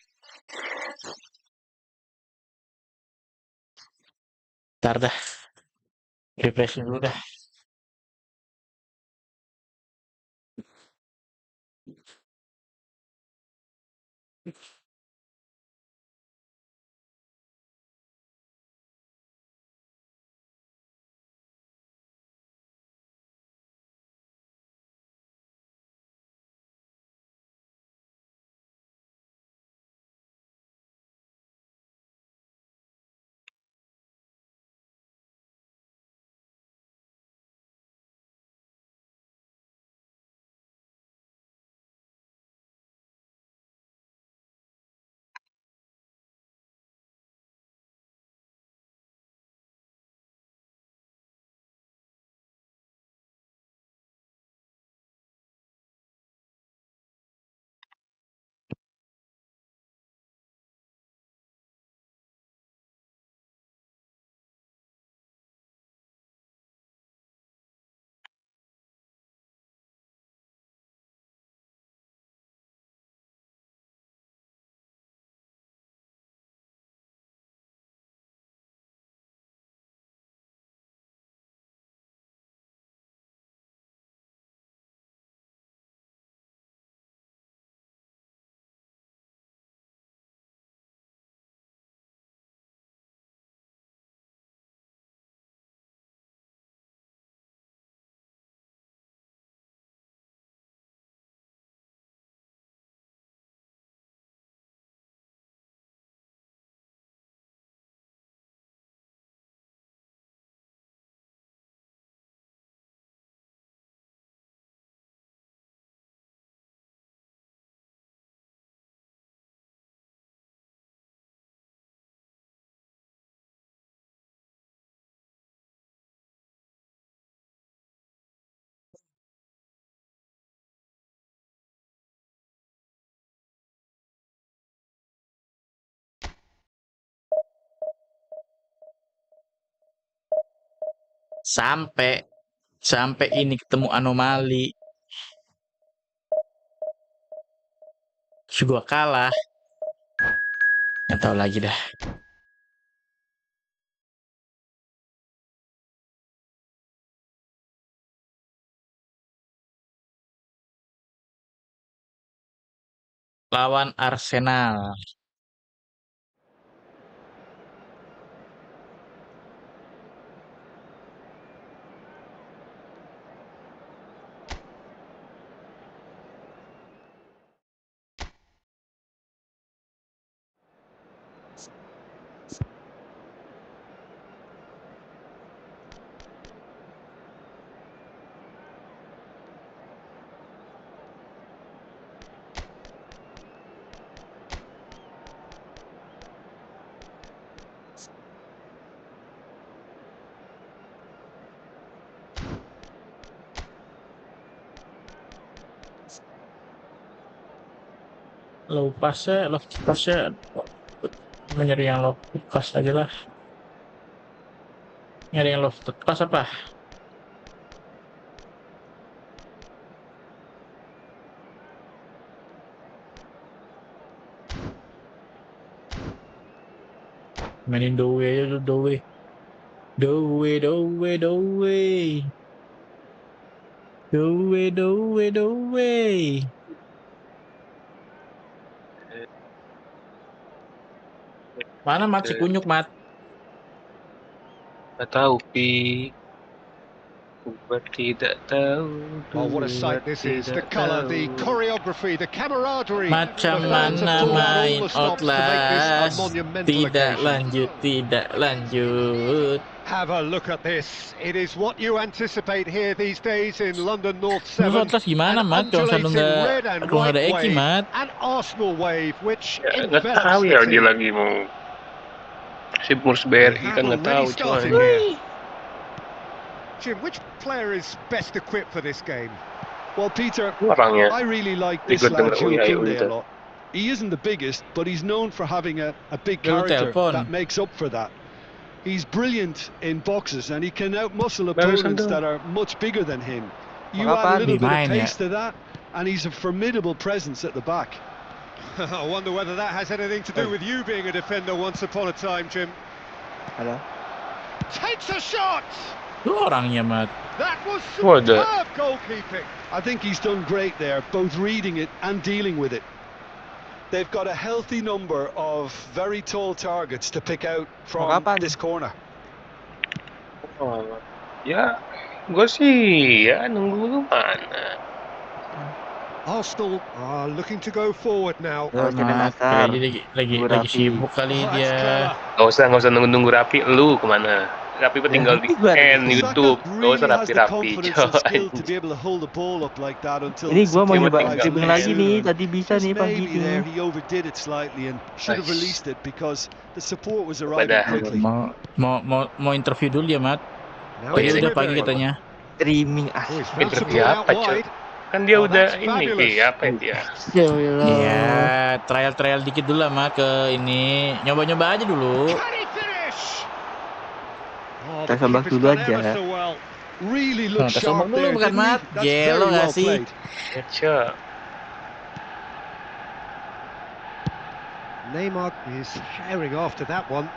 Ntar dah. Refresh dulu dah. Sampai ini ketemu anomali. Terus gua kalah. Nggak tahu lagi dah. Lawan Arsenal. Low pass-nya nyari yang low pass aja lah. Nyari yang low pass apa? Mainin Dowe aja dulu, Dowe. Mana Mat si kunyuk, Mat? Nggak tahu, Pi. Gua tidak tahu. Oh, what a sight this is. The colour, the choreography, the camaraderie. Macam The fans have mana pulled out all main the stops to make this a Outlast? monumental Tidak occasion. lanjut. Have a look at this. It is what you anticipate here these days in London North Terus 7. Outlast gimana, An Mat? Kalau misalnya undulating red and kalau nggak ada white Eki, wave, Mat. an Arsenal wave which Ya, nggak envelops tahu the ya dia team. lagi mau si Murs BRI Have kan nggak already tahu started cuman. here. Jim, which player is best equipped for this game? Well, Peter, Orangnya I really like this ikut lad denger Jules Uyai Koundé a Ulta. lot. He isn't the biggest, but he's known for having a big Dulu character telepon. that makes up for that. He's brilliant in boxes and he can outmuscle Barusan opponents tuh. that are much bigger than him. You Maka add a little bit of Main ya. pace to that, and he's a formidable presence at the back. I wonder whether that has anything to do with you being a defender once upon a time, Jim. Halo. Takes a shot! Itu orangnya, Mat. That was Waduh. superb goalkeeping. I think he's done great there, both reading it and dealing with it. They've got a healthy number of very tall targets to pick out from kapan? this corner. Oh, ya, gue sih ya nunggu lu mana. Arsenal are looking to go forward now. Yo, Cina Mat, Nasar. kali lagi Nunggu Rapi. sibuk kali Oh, that's dia. clever. Nggak usah nunggu Rapi. Lu kemana? Rapi tinggal di Gua ada end di YouTube. Saka Nggak really usah has the rapi-rapi, confidence and skill coy. to be able to hold the ball up like that until Ini the gua mau support nyoba arrives dribbling a bit lagi nih, sooner. tadi bisa Just nih pagi maybe there nih. he overdid it slightly and should have Nice. released it because the support was arriving Pada. quickly. Mau interview dulu ya, Mat. Now Oh, iya, it's Udah pagi Ribery. katanya. Streaming Oh, he's asik. found Interview support out apa, Cok? wide. Kan dia Oh, udah that's ini, fabulous. apa dia? Iya, trial dikit dulu lah, Mat, ke ini. Nyoba-nyoba aja dulu. Can he finish? Oh, Kita the sambak keeper's dulu done aja. ever so well. Really Nah, looked kita sambak sharp dulu there, bukan, didn't he? Mat? That's Gelo very nggak well sih? played. Ya, Cok. Neymar is herring after that one.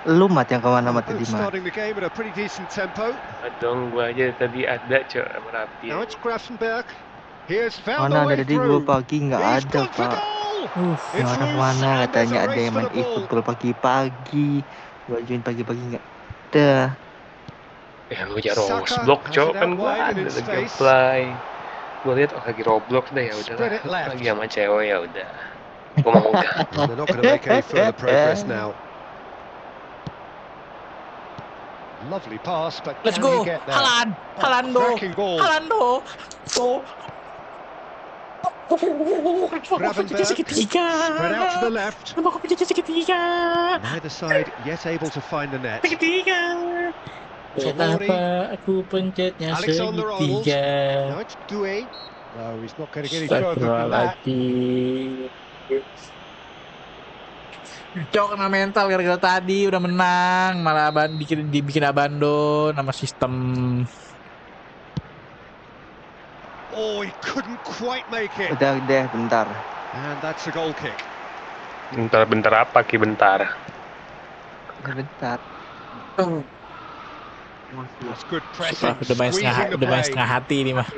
Lu Mat yang kemana Mat Both tadi Mat? starting the game at a pretty decent tempo. Dong, gua aja tadi ada, Cok, sama Rapi. Now it's Grafenberg. Here's found Mana the way dari gua through. pagi nggak He's ada gone for Pak. goal. Yang It's orang loose mana and there's katanya a ada race yang for main the ball. Efootball pagi-pagi. Gua join pagi-pagi nggak ada. Ya, lu aja Saka Roblox, has Cok, it kan out gua wide ada in its lagi face. play. Gua lihat lagi Roblox deh, ya Spread udahlah. it left. Lagi sama cewek ya udah. Gua mau udah. Well, they're not going to make any further progress now. Lovely pass, but Let's can go. he get there? Haaland, Haalando, Cracking ball. Haalando. Gravenberg. Spread out to the left. Neither side yet able to find the net. Kenapa aku pencetnya Alexander-Arnold. segitiga? Now it's Doué. No, he's not going to get any further than that. Astagfirullahaladzim. Cok kena mental gara-gara tadi udah menang, malah dibikin abandon sama sistem. Oh, he couldn't quite make it. Udah deh, bentar. And that's a goal kick. Bentar apa Ki bentar? Udah bentar. That's good Wah, pressing, udah main squeezing the play. setengah hati nih mah.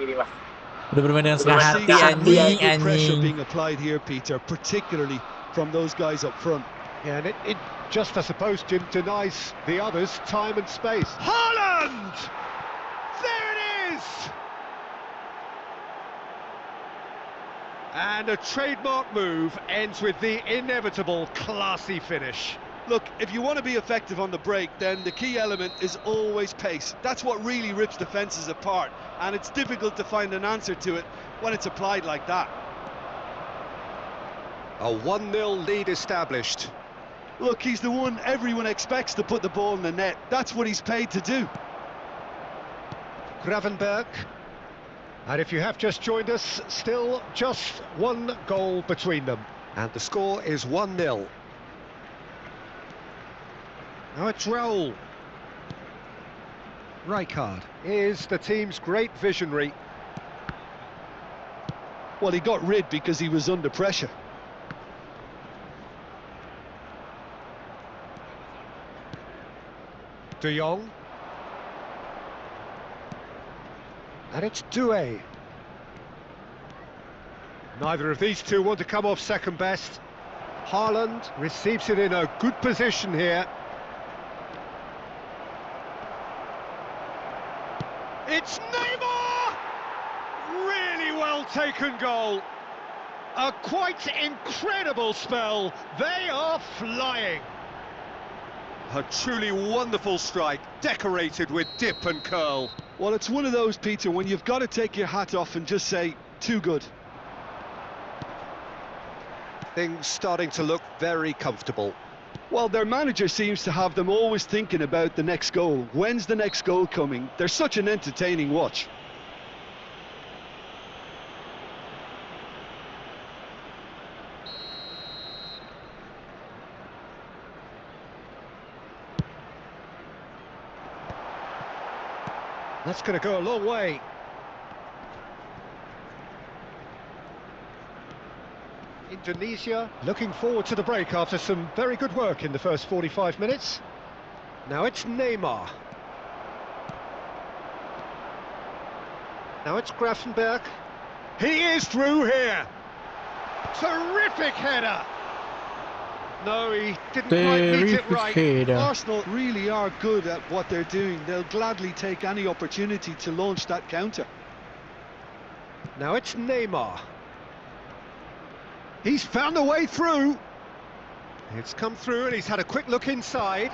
Udah bermain dengan setengah We're hati seeing some really anjing. good pressure being applied here, Peter, particularly from those guys up front. Yeah, and it just, I suppose, Jim, denies the others time and space. Haaland! There it is! And a trademark move ends with the inevitable classy finish. Look, if you want to be effective on the break, then the key element is always pace. That's what really rips defences apart, and it's difficult to find an answer to it when it's applied like that. A 1-0 lead established. Look, he's the one everyone expects to put the ball in the net. That's what he's paid to do. Gravenberg. And if you have just joined us, still just one goal between them. And the score is 1-0. Now it's Raul. Rijkaard is the team's great visionary. Well, he got rid because he was under pressure. De Jong. And it's Doué. Neither of these two want to come off second best. Haaland receives it in a good position here. It's Neymar! Really well taken goal. A quite incredible spell. They are flying. A truly wonderful strike, decorated with dip and curl. Well, it's one of those, Peter, when you've got to take your hat off and just say, too good. Things starting to look very comfortable. Well, their manager seems to have them always thinking about the next goal. When's the next goal coming? They're such an entertaining watch. That's going to go a long way. Indonesia looking forward to the break after some very good work in the first 45 minutes. Now it's Neymar. Now it's Gravenberg. He is through here. Terrific header. No, he didn't quite meet it right. Arsenal really are good at what they're doing. They'll gladly take any opportunity to launch that counter. Now it's Neymar. He's found a way through. It's come through and he's had a quick look inside.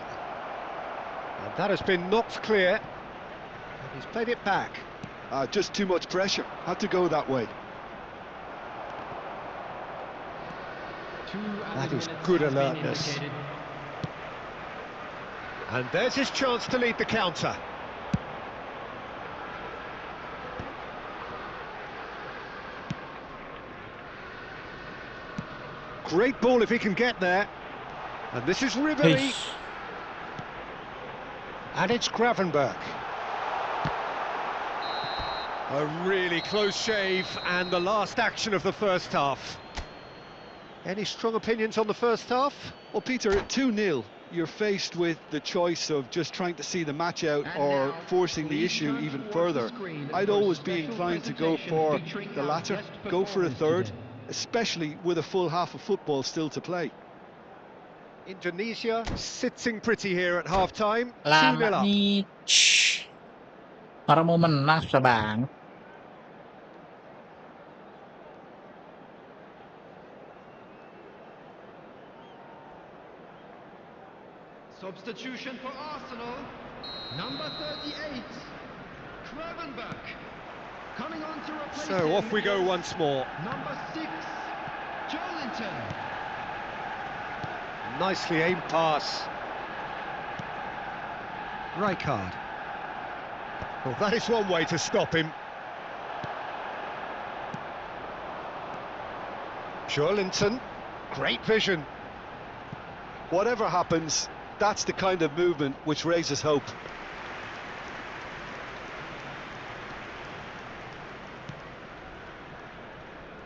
And that has been knocked clear. And he's played it back. Just too much pressure. Had to go that way. That is good alertness. And there's his chance to lead the counter. Great ball if he can get there. And this is Ribéry. And it's Gravenberg. A really close shave and the last action of the first half. Any strong opinions on the first half? Well, Peter, at 2-0, you're faced with the choice of just trying to see the match out or forcing the issue even further. I'd always be inclined to go for the latter, go for a third, especially with a full half of football still to play. Indonesia sitting pretty here at half-time. 2-0 Lama up. nih. Orang mau menang susah banget. Substitution for Arsenal, number 38, Gravenberg. Coming on to replace So him off we go is once more. number 6, Joelinton. Nicely aimed pass. Rijkaard. Well, that is one way to stop him. Joelinton. Great vision. Whatever happens, that's the kind of movement which raises hope.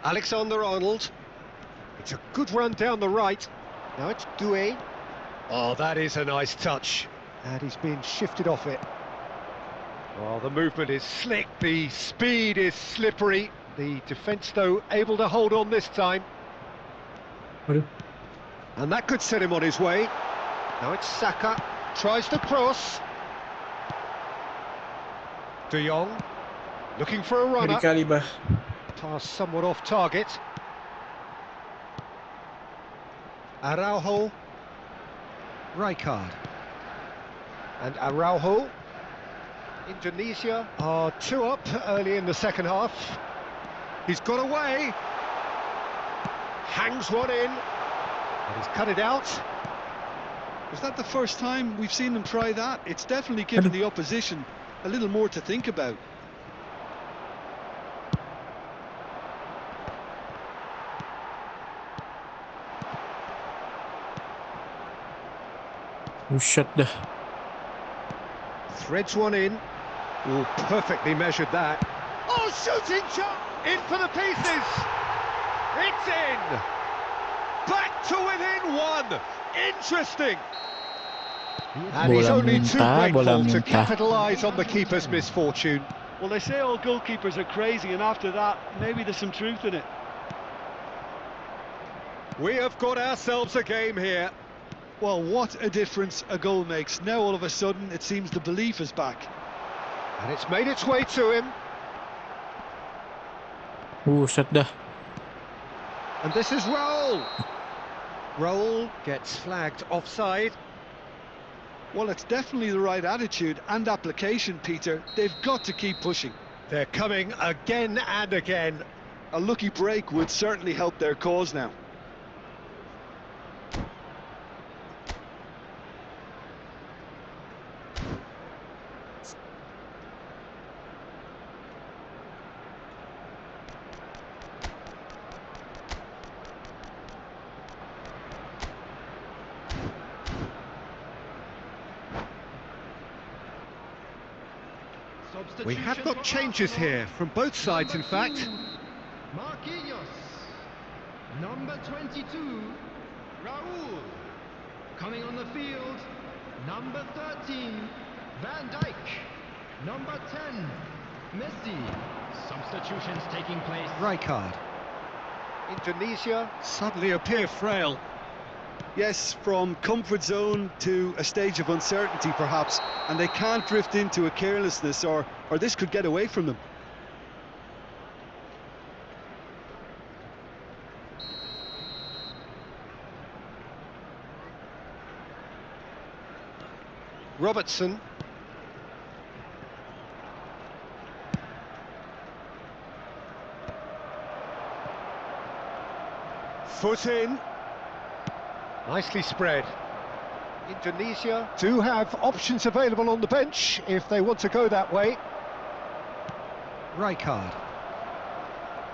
Alexander-Arnold. It's a good run down the right. Now it's Doué. Oh, that is a nice touch. And he's been shifted off it. Well, the movement is slick, the speed is slippery. The defence, though, able to hold on this time. Aduh. And that could set him on his way. Now it's Saka. Tries to cross. De Jong. Looking for a Ngeri runner. kali, Bah. Pass somewhat off target. Araujo. Rijkaard. And Araujo. Indonesia are 2 up early in the second half. He's got away. Hangs one in. And he's cut it out. Was that the first time we've seen them try that? It's definitely given the opposition a little more to think about. Buset dah. Threads one in. Oh, perfectly measured that. Oh, shooting shot! In for the pieces! It's in! Back to within 1! Interesting! And he's Bola only too muntah, bola grateful to muntah. capitalise on the keeper's misfortune. Well, they say all goalkeepers are crazy, and after that, maybe there's some truth in it. We have got ourselves a game here. Well, what a difference a goal makes. Now all of a sudden it seems the belief is back. And it's made its way to him. Buset dah. And this is Raul. Raul gets flagged offside. Well, it's definitely the right attitude and application, Peter. They've got to keep pushing. They're coming again and again. A lucky break would certainly help their cause now. We have got changes here from both sides, in fact. Marquinhos. Number 22, Raul. Coming on the field, number 13, Van Dijk. Number 10, Messi. Substitutions taking place. Rijkaard. Indonesia suddenly appear frail. Yes, from comfort zone to a stage of uncertainty perhaps, and they can't drift into a carelessness or this could get away from them. Robertson. Foot in. Nicely spread. Indonesia do have options available on the bench if they want to go that way. Rijkaard.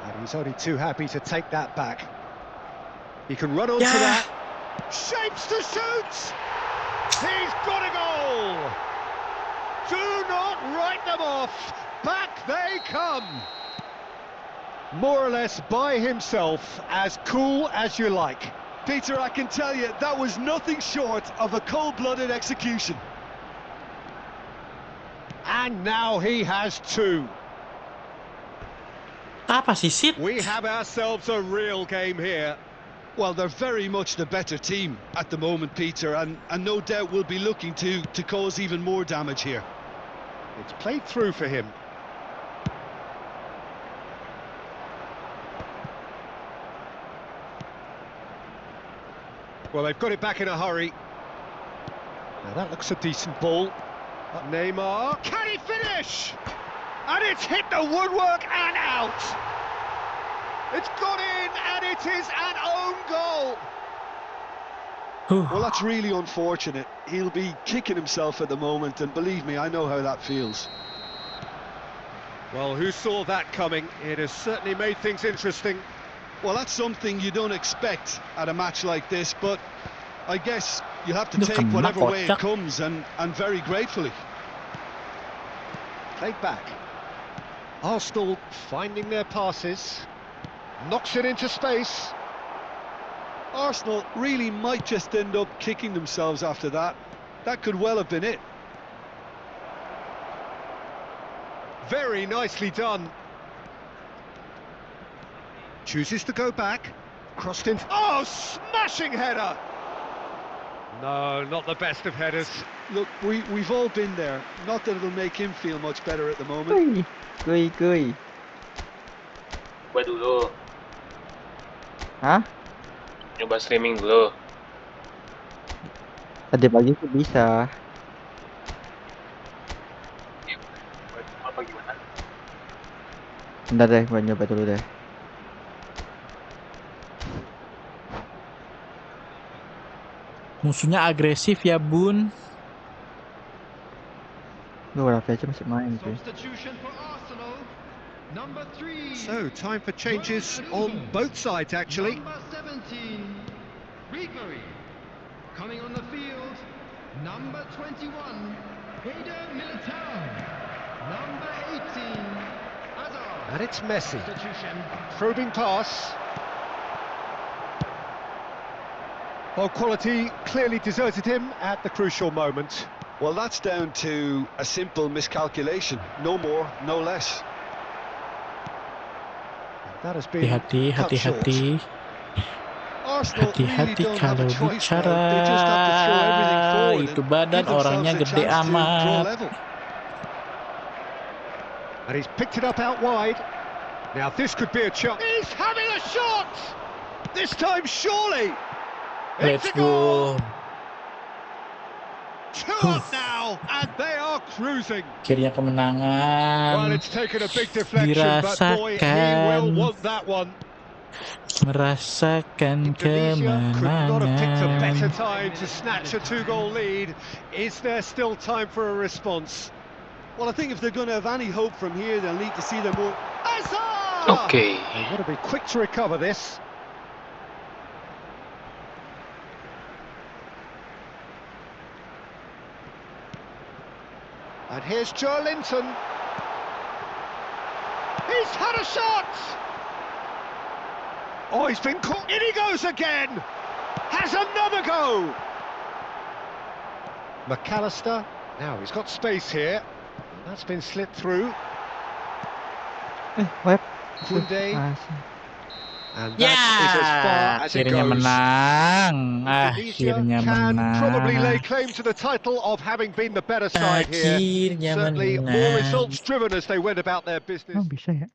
And he's only too happy to take that back. He can run onto that. Shapes to shoot! He's got a goal! Do not write them off! Back they come! More or less by himself, as cool as you like. Peter, I can tell you, that was nothing short of a cold-blooded execution. And now he has 2. Apa sih, Sid? We have ourselves a real game here. Well, they're very much the better team at the moment, Peter, and no doubt will be looking to cause even more damage here. It's played through for him. Well, they've got it back in a hurry. Now that looks a decent ball. Neymar, can he finish? And it's hit the woodwork and out. It's gone in and it is an own goal. Well, that's really unfortunate. He'll be kicking himself at the moment, and believe me, I know how that feels. Well, who saw that coming? It has certainly made things interesting. Well, that's something you don't expect at a match like this, but I guess you have to Look, take kena whatever way it kocak. comes, and very gratefully. Played back. Arsenal finding their passes. Knocks it into space. Arsenal really might just end up kicking themselves after that. That could well have been it. Very nicely done. Chooses to go back. Crossed in. Oh, smashing header! No, not the best of headers. Look, we've all been there. Not that it'll make him feel much better at the moment. Kuy. Coba dulu, Hah? nyoba streaming dulu. Tadi pagi sih bisa. Apa gimana? Bentar deh, gua nyoba dulu deh. Musuhnya agresif ya, Bun. Gua Raffi aja masih main cuy. Substitution for Arsenal. Number 3. So, time for changes on both sides, actually. Number 17. Ribery. Coming on the field. Number 21. Eder Militao. Number 18. Hazard. And it's Messi. Substitution. Probing pass. Well, quality clearly deserted him at the crucial moment. Well, that's down to a simple miscalculation. No more, no less. That has been Hati-hati, cut short. hati-hati. Arsenal really Hati-hati don't have a kalau choice now. bicara. They just have to throw everything forward Itu and badan give orangnya themselves a gede chance to draw amat. level. And he's picked it up out wide. Now this could be a chance. He's having a shot! This time, surely! Let's It's a goal! go. 2 up now, and they are cruising. Akhirnya Well, kemenangan. it's taken a big deflection, but boy, he will Dirasakan. want that one. Merasakan Indonesia could not have picked a better kemenangan. time to snatch a 2-goal lead. Is there still time for a response? Well, I think if they're going to have any hope from here, they'll need to see them more. Hazard! Oke. They've got to be quick to recover this. And here's Joe Linton. He's had a shot! Oh, he's been caught. In he goes again! Has another go! McAllister. Now he's got space here. And that's been slipped through. Web. Koundé. Masih. And Ya, that is as far as it akhirnya goes. menang. Indonesia Akhirnya can probably lay menang. claim to the title of having been the better side here. Akhirnya Certainly more menang. results driven as they went about their business. Oh, bisa ya?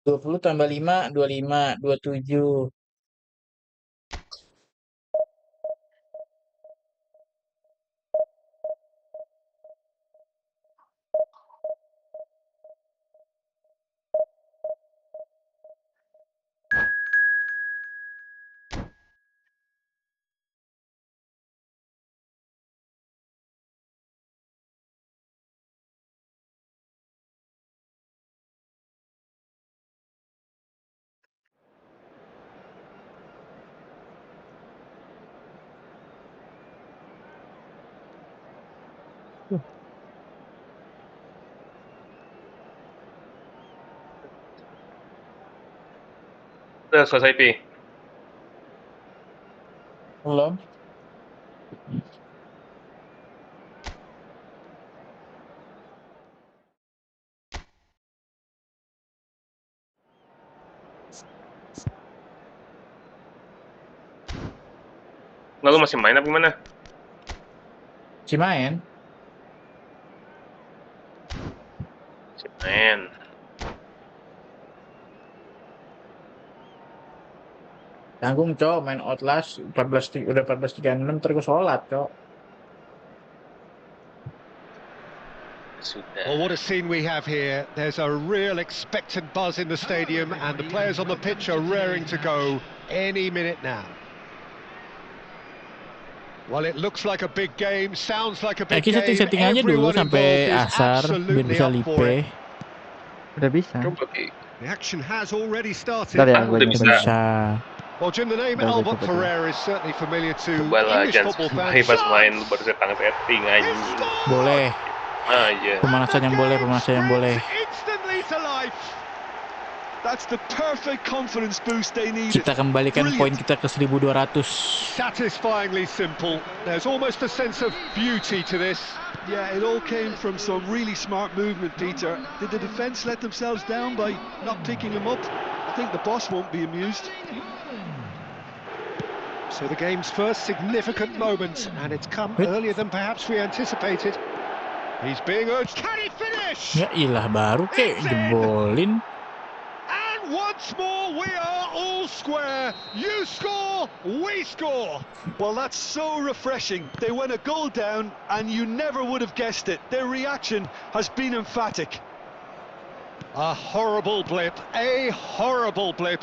Dua 20 tambah 5, 25, 27. Udah selesai, Pi. Belum. Nggak, lu masih main apa gimana? Si main. Masih main. Tanggung, Cok, main Outlast 14 udah 14.36 terus sholat, Cok. Sudah. Well, what a scene we have here. There's a real expectant buzz in the stadium, and the players on the pitch are raring to go any minute now. Well, it looks like a big game, sounds like a big Kita game. setting aja dulu Everyone sampai involved is asar biar absolutely bisa up for lipe. it. Udah bisa. Coba Ki. The action has already started. Bentar ya, Ah, gue udah nyoba. bisa. Well, Jim, the name Udah, Albert coba dulu. Ferrer is certainly familiar to Coba lah, English jangan football sampai fans. pas main lu baru setting anjing. Boleh. Aja. Pemanasan yang boleh, pemanasan yang boleh. Instantly to life. That's the perfect confidence boost they needed. Kita kembalikan poin kita ke 1200. Satisfyingly simple. There's almost a sense of beauty to this. Yeah, it all came from some really smart movement, Peter. Did the defence let themselves down by not picking them up? I think the boss won't be amused. So the game's first significant moment, and it's come earlier than perhaps we anticipated. He's being urged. Can he finish? Ya ilah, baru kek jebolin. And once more we are all square. You score, we score. Well, that's so refreshing. They went a goal down, and you never would have guessed it. Their reaction has been emphatic. A horrible blip, a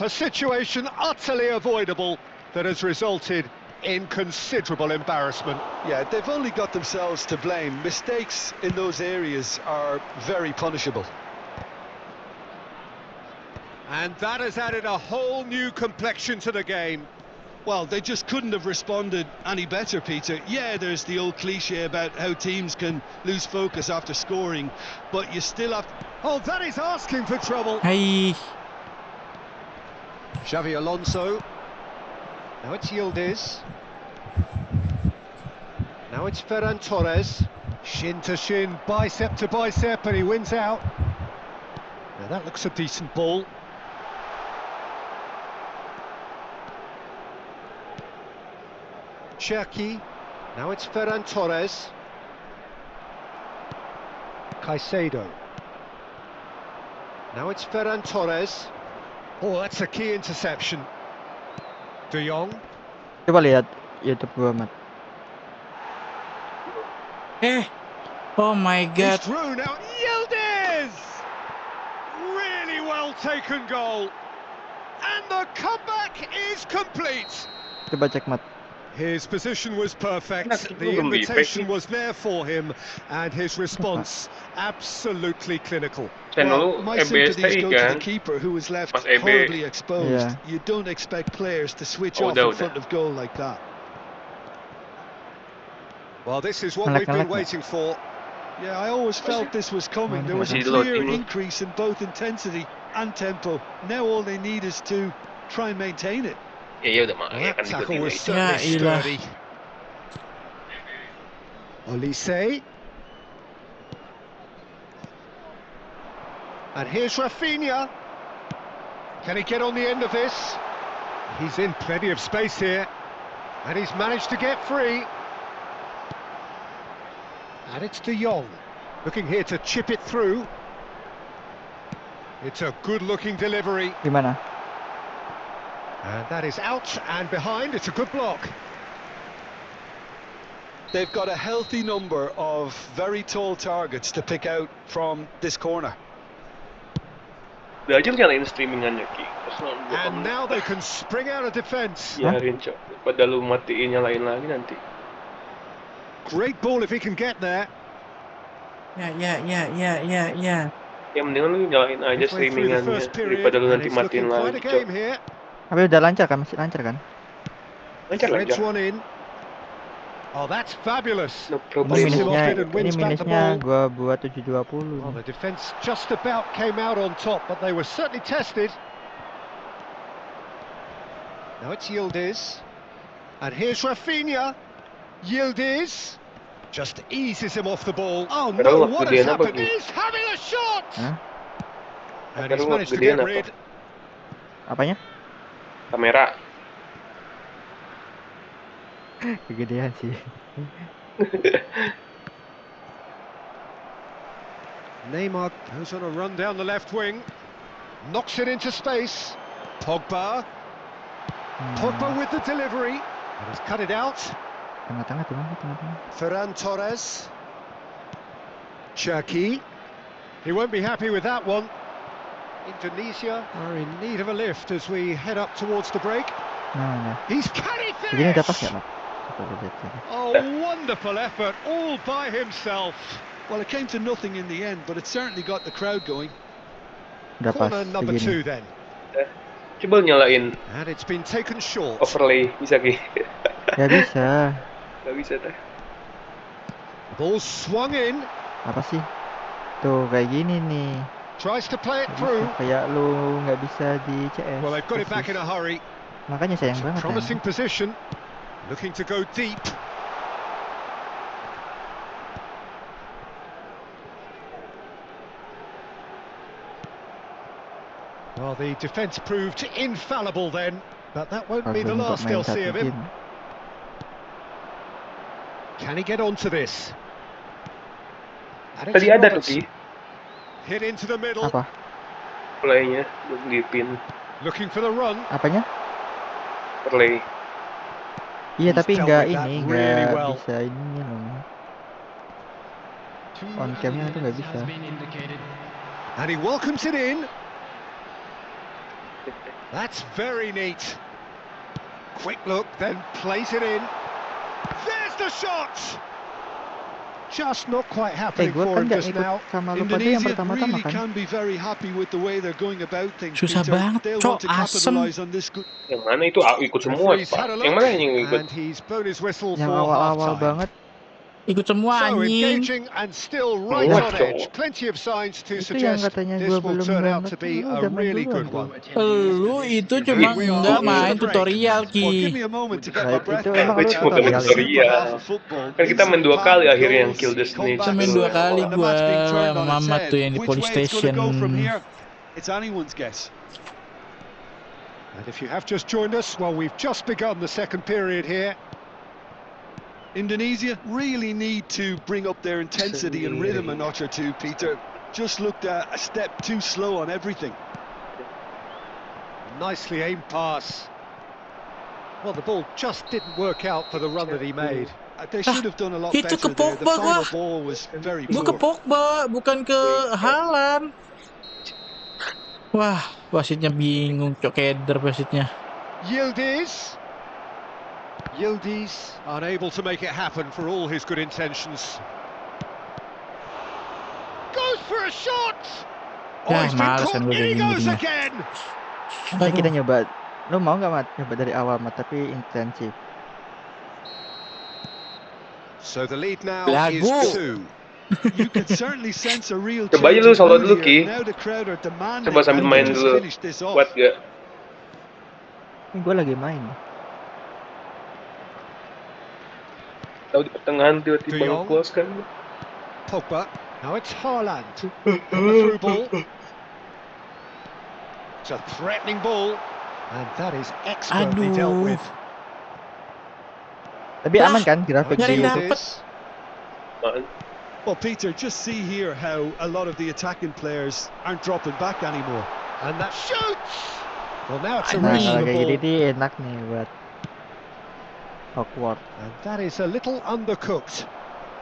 situation utterly avoidable that has resulted in considerable embarrassment. Yeah, they've only got themselves to blame. Mistakes in those areas are very punishable. And that has added a whole new complexion to the game. Well, they just couldn't have responded any better, Peter. Yeah, there's the old cliche about how teams can lose focus after scoring, but you still have... Oh, that is asking for trouble. Hai. Xavi Alonso. Now it's Yildiz. Now it's Ferran Torres. Shin to shin, bicep to bicep, and he wins out. Now that looks a decent ball. Cherki. Now it's Ferran Torres. Caicedo. Now it's Ferran Torres. Oh, that's a key interception. De Jong. Coba lihat YouTube gua, Mat. Oh my god. He's through now. Yildiz! Really well taken goal. And the comeback is complete. Coba cek, Mat. His position was perfect, Nah, the belum invitation di-pack. was there for him, and his response absolutely clinical. Channel lu my sympathies go to the kan. keeper who was left Mas EB. horribly exposed. Yeah. You don't expect players to switch Oh, off in udah. front of goal like that. Well, this is what Ngelek, we've been ngelek, waiting for. Yeah, I always felt this was coming. There was a Masih clear loading. increase in both intensity and tempo. Now all they need is to try and maintain it. Ya udah mah, Well, ya that kan tackle ikutin was aja. certainly Ya, ilah. sturdy. Olise. And here's Rafinha. Can he get on the end of this? He's in plenty of space here. And he's managed to get free. And it's De Jong. Looking here to chip it through. It's a good-looking delivery. Gimana? And that is out and behind. It's a good block. They've got a healthy number of very tall targets to pick out from this corner. Udah aja lu nyalain streamingannya Ki. Terus lu And now they can spring out of defence. biarin cok. Pada lu matiin nyalain lagi nanti. Great ball if he can get there. Ya. Ya mendingan lu nyalain aja Halfway through the streamingannya first period, daripada lu and nanti it's looking matiin quite lagi a cok. game here. Tapi udah lancar kan? Masih lancar kan? Lancar. Threads one in. Oh, that's fabulous. No Ini problem. Minus- minusnya, off it and ini wins back the minusnya ball. gua buat Well, 720. the defence just about came out on top, but they were certainly tested. Now it's Yildiz. And here's Rafinha. Yildiz just eases him off the ball. Oh no, Pero what gedean has apa, happened? Ki? He's having a shot! Hah? And Pero he's managed to gedean get apa? rid. Apanya? Kamera. Kegedean sih. Neymar goes on a run down the left wing. Knocks it into space. Pogba. Pogba with the delivery. And he's cut it out. Tengah-tengah, tengah-tengah. Ferran Torres. Cherki. He won't be happy with that one. Indonesia are in need of a lift as we head up towards the break. Nah. He's can he Begini udah pas finish? nggak, Mat? Coba lihat sini. Oh, wonderful effort, all by himself. Well, it came to nothing in the end, but it certainly got the crowd going. Udah pas Corner number segini. 2 then. Coba nyalain And it's been taken short. overlay, bisa Ki? Gak bisa. Gak bisa teh. Ball swung in. Apa sih? Tuh kayak gini nih. Tries to play it Nggak through. bisa. Kayak lu nggak bisa di CS. Well, they've got it back in persis. a hurry. Makanya sayang It's a banget promising kan. position. Looking to go deep. Well, the defence proved infallible then, but that won't be the Kalau last main they'll see satu of him. game. Can he get onto this? And it's Tadi ada tuh Roberts. Ki, Hit into the middle. Apa? playnya belum di pin Looking for the run. Apanya? overlay. Iya He's tapi dealt nggak with that ini, really nggak well. bisa ininya loh. Two On added camnya tuh nggak minutes bisa. has been indicated. And he welcomes it in. That's very neat. Quick look, then plays it in. There's the shot! Just not quite happening Gue for kan him nggak just ikut now. sama lu pada yang Indonesia pertama-tama really kan. can be very happy with the way they're going about things, Susah Peter. banget, They'll Cok, want to asem. capitalize on this good. Yang mana itu ikut semua Referee's Pak? had a Yang look, mana yang ikut? and he's blown his whistle Yang for awal-awal half-time. banget Ikut semua So anjing. engaging and still right Muat, on Cok. edge. Plenty of signs to itu yang suggest katanya this gue will belum turn out download to be lu a udah main really duluan good tuh. one. Lu itu cuma we are nggak off to main the break. tutorial Well, give Ki. me a moment to get Nah, my breath itu back. emang lu Cuma That was tutorial ya? super tutorial. half of football. Kan kita main 2 Instant kali pass, akhirnya yang goals, kill destination. Kita main comebacks, 2 kali and the match being gua turned sama on its Mamat head. tuh yang di Which police way it's going to station. go from here? It's anyone's guess. And if you have just joined us, well, we've just begun the second period here. Indonesia really need to bring up their intensity and rhythm a notch or two, Peter. Just looked a step too slow on everything. Nicely aimed pass. Well, the ball just didn't work out for the run that he made. They should have done a lot Itu better ke there. The Pogba final gua. ball was very Gua ke poor. Pogba, bukan ke Haaland. Wah, wasitnya bingung, Cok, keder wasitnya. Yildiz. Yildiz unable to make it happen for all his good intentions. Goes for a shot! Oh, Yah, he's been males caught. kan gua In he kayak gini goes jadinya. again! Nanti kita Aduh, nyoba. Lu mau nggak Mat? Nyoba dari awal Mat, tapi intensif. So the lead now is Lagu. 2. You could certainly sense a real Coba aja change lu of solo mood dulu here. Ki. Now the crowd are demanding Coba sambil that main they just dulu. finish this off. Kuat gak? Ini gue lagi main. Tahu di pertengahan De tiba-tiba Jong. nge-close kan? Pogba. Now it's Haaland. The through ball. It's a threatening ball. And that is expertly dealt Aduh. with. Tapi Lah, aman kan grafik nyari di dapet. YouTube? Man. Well, Peter, just see here how a lot of the attacking players aren't dropping back anymore. And that shoots! Well, now it's a Nah, race kalau to the kayak gini ball. nih enak nih buat awkward. And that is a little undercooked.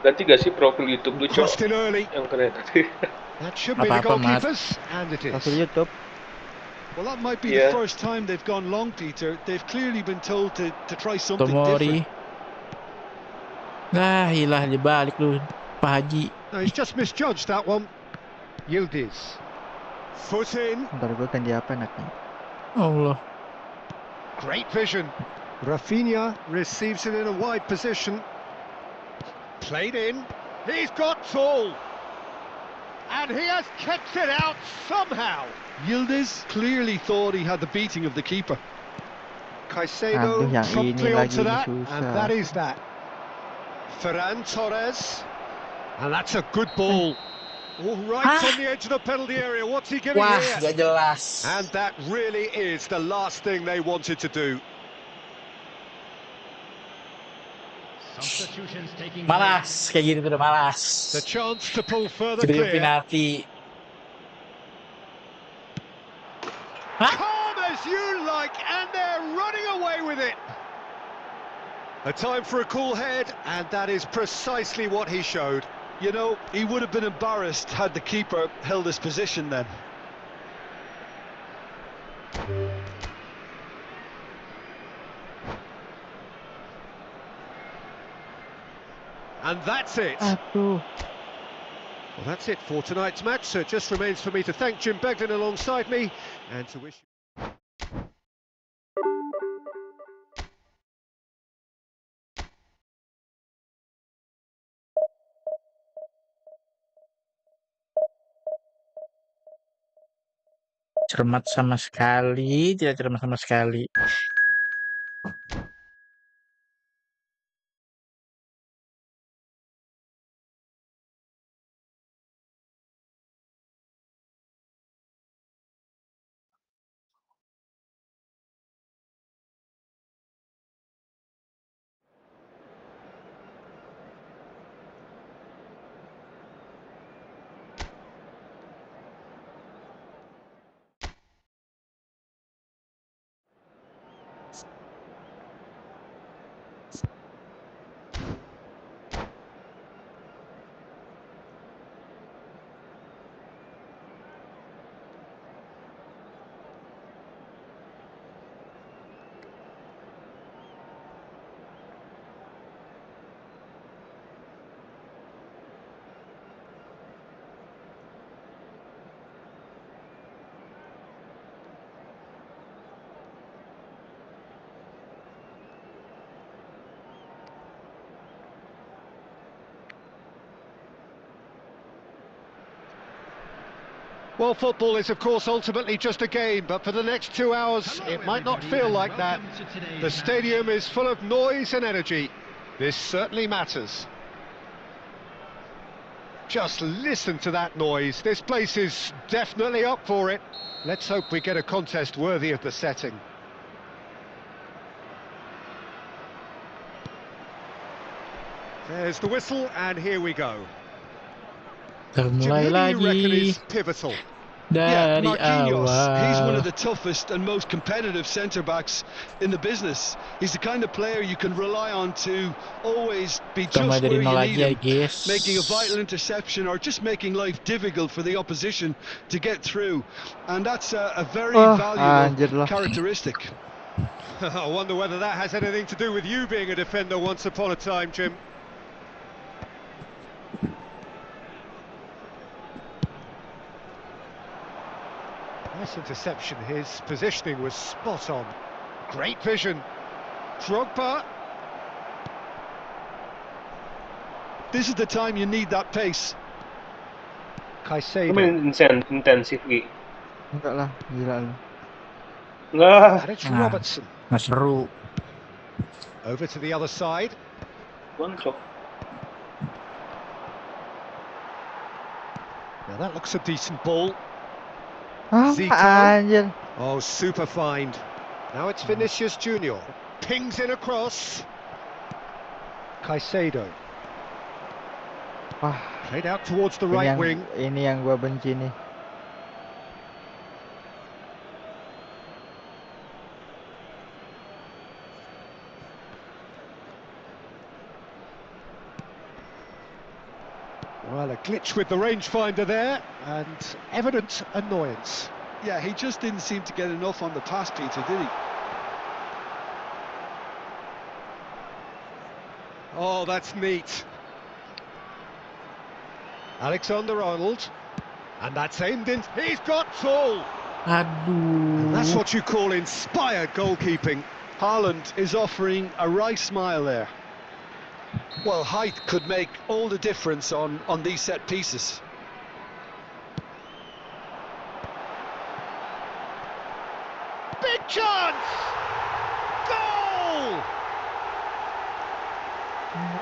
Ganti gak sih profil YouTube lu, Cok? Crossed in early. Yang keren tadi. That should be the Apa-apa, Mat. goalkeepers. And it Profil is. YouTube. Well, that might be Yeah. the first time they've gone long, Peter. They've clearly been told to try something different. Tomori. Lah, hilah dibalik lu, Pak Haji. No, he's just misjudged that one. Yildiz. Foot in. Ntar gue ganti apa enaknya? Allah. Great vision. Rafinha receives it in a wide position. Played in. He's got tall. And he has kept it out somehow. Yildiz clearly thought he had the beating of the keeper. Caicedo Aduh, yang promptly ini lagi onto that. susah. And that is that. Ferran Torres. And that's a good ball. Oh, right Ah. on the edge of the penalty area. What's he giving Wah, here? gak jelas. And that really is the last thing they wanted to do. Substitutions taking Malas, kayak gini tuh udah malas. The chance to pull further Jadi clear. penalti. Hah? Calm as you like, and they're running away with it. A time for a cool head, and that is precisely what he showed. You know, he would have been embarrassed had the keeper held his position then. And that's it. Aduh. Well, that's it for tonight's match, so it just remains for me to thank Jim Begden alongside me and to wish you... Cermat sama sekali, tidak cermat sama sekali. Well, football is, of course, ultimately just a game, but for the next 2 hours, Hello, it might not everybody, feel and like that. welcome to today's The stadium is full of noise and energy. This certainly matters. Just listen to that noise. This place is definitely up for it. Let's hope we get a contest worthy of the setting. There's the whistle, and here we go. Jim, Mulai who do you reckon lagi is pivotal? Yeah, dari Marquinhos, he's one awal. of the toughest and most competitive centre-backs in the business. He's the kind of player you can rely on to always be Kita mulai just dari where nol you lagi need ya, him, guys. making a vital interception or just making life difficult for the opposition to get through. And that's a very valuable Anjir lah. characteristic. I wonder whether that has anything to do with you being a defender once upon a time, Jim. Nice interception. His positioning was spot on. Great vision. Drogba. This is the time you need that pace. Caicedo. Main intensif, Gi. Enggak lah, gila lu. Lah, And it's Nah. Robertson. Nggak seru. Over to the other side. boncok. Now that looks a decent ball. Zico. Anjir. Oh, super find. Now it's Vinicius Junior. Pings in across. Caicedo. Wah, Played out towards the ini right yang, wing. ini yang gua benci nih. Well, a glitch with the rangefinder there, and evident annoyance. Yeah, he just didn't seem to get enough on the pass, Peter, did he? Oh, that's neat. Alexander-Arnold. And that's aimed in. He's got soul. And that's Aduh. what you call inspired goalkeeping. Haaland is offering a wry smile there. Well, height could make all the difference on these set pieces. Big chance! Goal!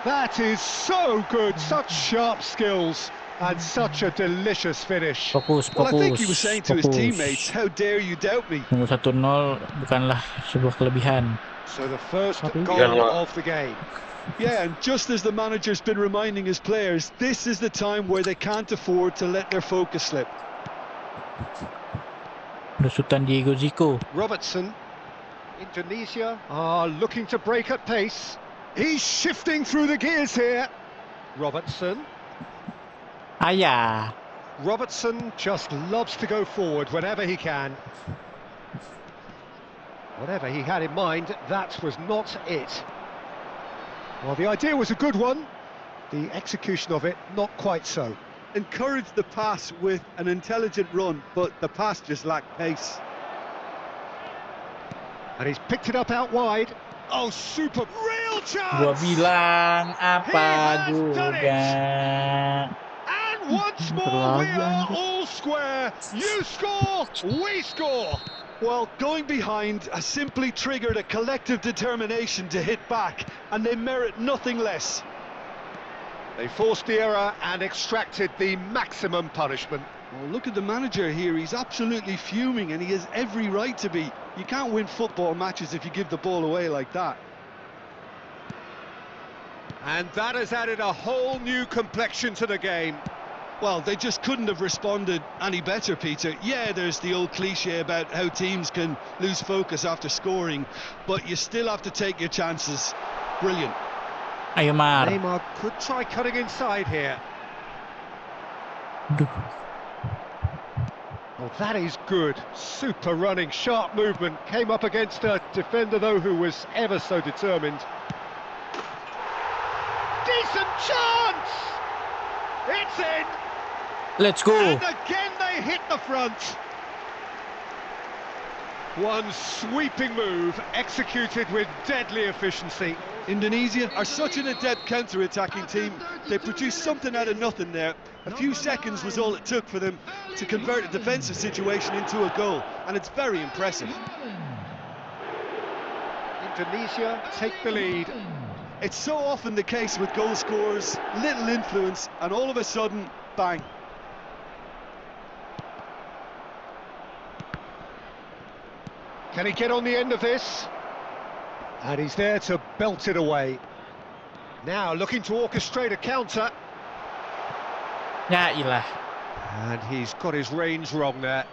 That is so good, such sharp skills and such a delicious finish. Fokus, Well, I think he was fokus, saying to his teammates, fokus. how dare you doubt me? Unggul 1-0 bukanlah sebuah kelebihan. So the first Tapi- goal of the game. Yeah, and just as the manager's been reminding his players, this is the time where they can't afford to let their focus slip. Besutan Diego Zico. Robertson. Indonesia are looking to break at pace. He's shifting through the gears here. Robertson. Ayah. Robertson just loves to go forward whenever he can. Whatever he had in mind, that was not it. Well, the idea was a good one. The execution of it, not quite so. Encouraged the pass with an intelligent run, but the pass just lacked pace. And he's picked it up out wide. Oh, super, real Gua chance! bilang apa has done it. juga. And once more, we are all square. You score, we score. Well, going behind has simply triggered a collective determination to hit back, and they merit nothing less. They forced the error and extracted the maximum punishment. Well, look at the manager here. He's absolutely fuming, and he has every right to be. You can't win football matches if you give the ball away like that. And that has added a whole new complexion to the game. Well, they just couldn't have responded any better, Peter. Yeah, there's the old cliche about how teams can lose focus after scoring, but you still have to take your chances. Brilliant. Ayo Mar. Neymar could try cutting inside here. Aduh. Oh, that is good. Super running, sharp movement. Came up against a defender, though, who was ever so determined. Decent chance! It's in! Let's go. And again they hit the front. One sweeping move, executed with deadly efficiency. Indonesia are such an adept counter-attacking team. They produced something out of nothing there. A few seconds was all it took for them to convert a defensive situation into a goal, and it's very impressive. Indonesia take the lead. It's so often the case with goal scorers, little influence, and all of a sudden, bang. Can he get on the end of this? And he's there to belt it away. Now looking to orchestrate a counter. Ya ilah. And he's got his range wrong there.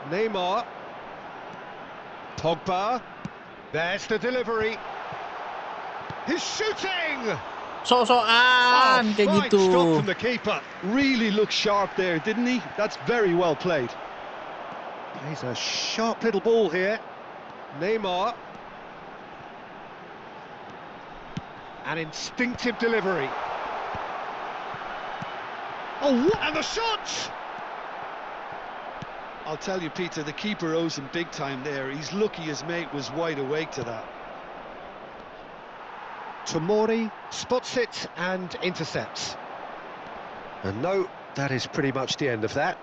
Neymar. Pogba. There's the delivery. He's shooting! Sok-sokan kayak fine gitu. stop from the keeper. Really looked sharp there, didn't he? That's very well played. Plays a sharp little ball here. Neymar. An instinctive delivery. Oh, and the shot! I'll tell you, Peter, the keeper owes him big time there. He's lucky his mate was wide awake to that. Tomori spots it and intercepts. And no, that is pretty much the end of that.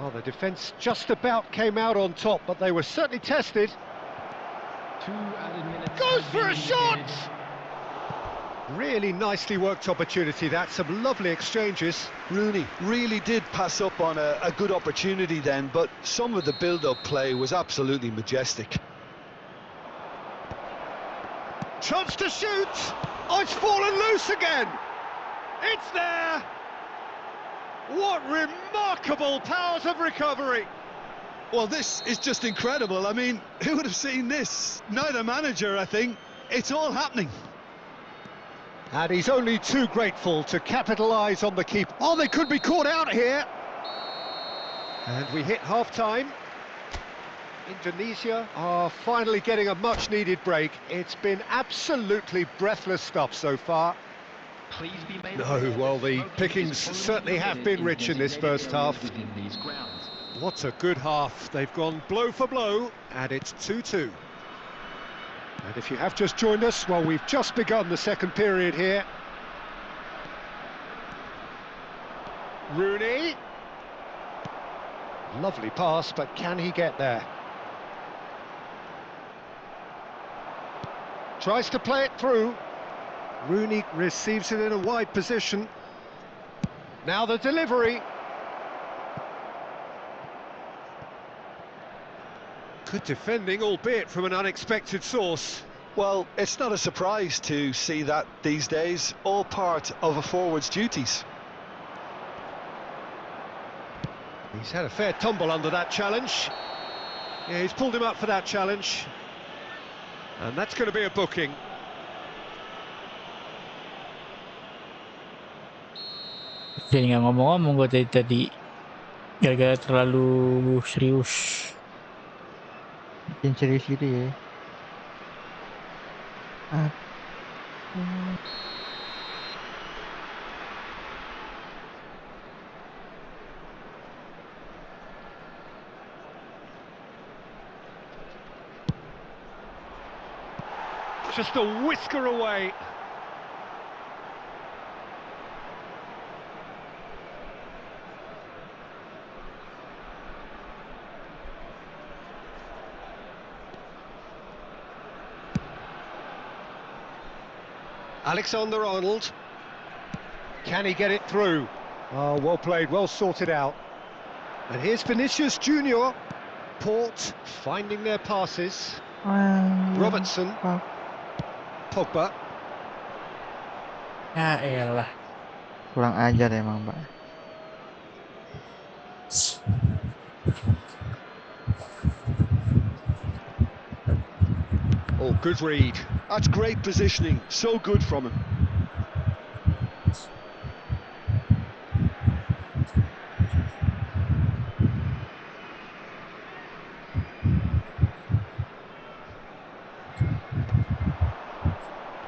Well, the defence just about came out on top, but they were certainly tested. 2 added minutes. Goes have for a been shot! indicated. Really nicely worked opportunity, that. Some lovely exchanges. Rooney really did pass up on a good opportunity then, but some of the build-up play was absolutely majestic. Chance to shoot! Oh, it's fallen loose again! It's there! What remarkable powers of recovery! Well, this is just incredible. I mean, who would have seen this? Neither manager, I think. It's all happening. And he's only too grateful to capitalise on the keep. Oh, they could be caught out here! And we hit half-time. Indonesia are finally getting a much-needed break. It's been absolutely breathless stuff so far. Please be made No, aware well, that the smoking pickings is only certainly have permitted been in rich in this designated first half. areas within these grounds. What a good half. They've gone blow for blow, and it's 2-2. And if you have just joined us, well, we've just begun the second period here. Rooney. Lovely pass, but can he get there? Tries to play it through. Rooney receives it in a wide position. Now the delivery. Good defending, albeit from an unexpected source. Well, it's not a surprise to see that these days, all part of a forward's duties. He's had a fair tumble under that challenge. Yeah, he's pulled him up for that challenge. And that's going to be a booking. Jadi nggak ngomong-ngomong gue tadi gara-gara terlalu serius. Yang serius gitu ya. Ah, Just a whisker away. Alexander-Arnold. Can he get it through? Oh, well played, well sorted out. And here's Vinicius Junior. Port finding their passes. Robertson. Pak. Pogba. Ya elah. Kurang ajar emang, Pak. Oh, good read. That's great positioning. So good from him.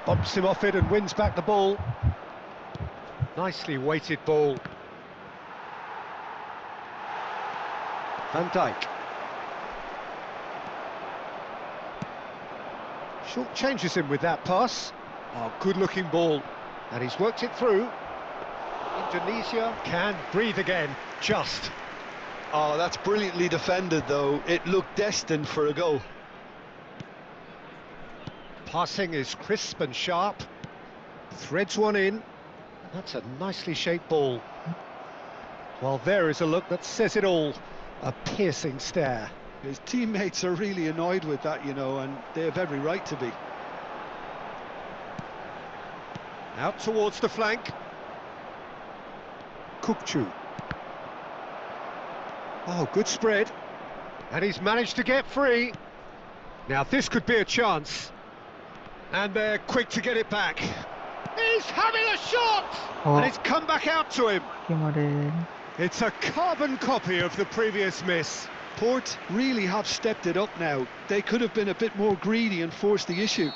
Bumps him off it and wins back the ball. Nicely weighted ball. Van Dijk. Short changes him with that pass. Oh, good looking ball. And he's worked it through. Indonesia can breathe again, just. Oh, that's brilliantly defended, though. It looked destined for a goal. Passing is crisp and sharp. Threads one in. That's a nicely shaped ball. Well, there is a look that says it all. A piercing stare. His teammates are really annoyed with that, you know, and they have every right to be. Out towards the flank. Kukcu. Oh, good spread. And he's managed to get free. Now this could be a chance. And they're quick to get it back. He's having a shot! Oh. And it's come back out to him. Kemarin. It's a carbon copy of the previous miss. Port really have stepped it up now. They could have been a bit more greedy and forced the issue.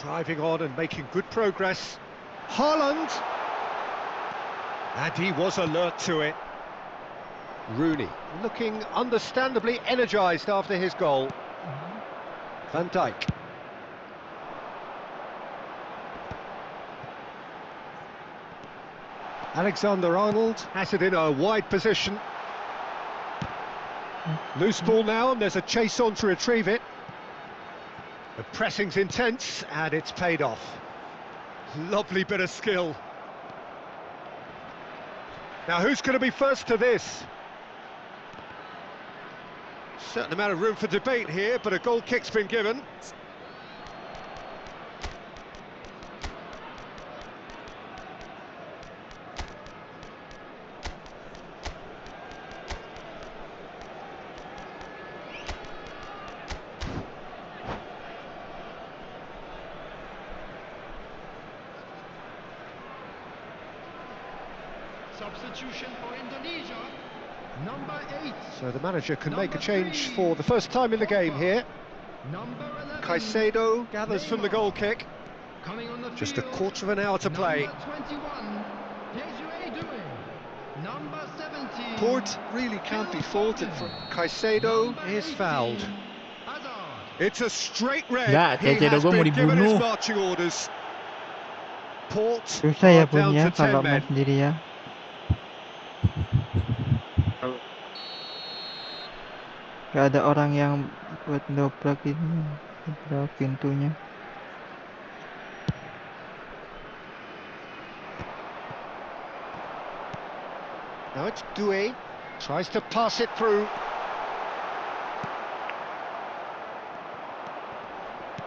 Driving on and making good progress. Haaland! And he was alert to it. Rooney, looking understandably energised after his goal. Van Dijk. Alexander-Arnold has it in a wide position. Loose ball now, and there's a chase on to retrieve it. The pressing's intense, and it's paid off. Lovely bit of skill. Now, who's going to be first to this? Certain amount of room for debate here, but a goal kick's been given. Substitution for Indonesia. Number 8. So the manager can make a change for the first time in the game here. Number 11. Caicedo gathers from the goal kick. Coming on the Just a field. quarter of an hour to play. Number 21. Desiree Doué. Number 17. Port really can't be faulted for... Caicedo Number is 18. fouled. Hazard. It's a straight red. Nggak, He Caicedo has gua mau been given his dibunuh. marching orders. Port Susah ya are down punya to 10 kalau main men. sendiri ya. Gak ada orang yang buat dobrak ini, dobrak pintunya. Now it's Doué. Tries to pass it through.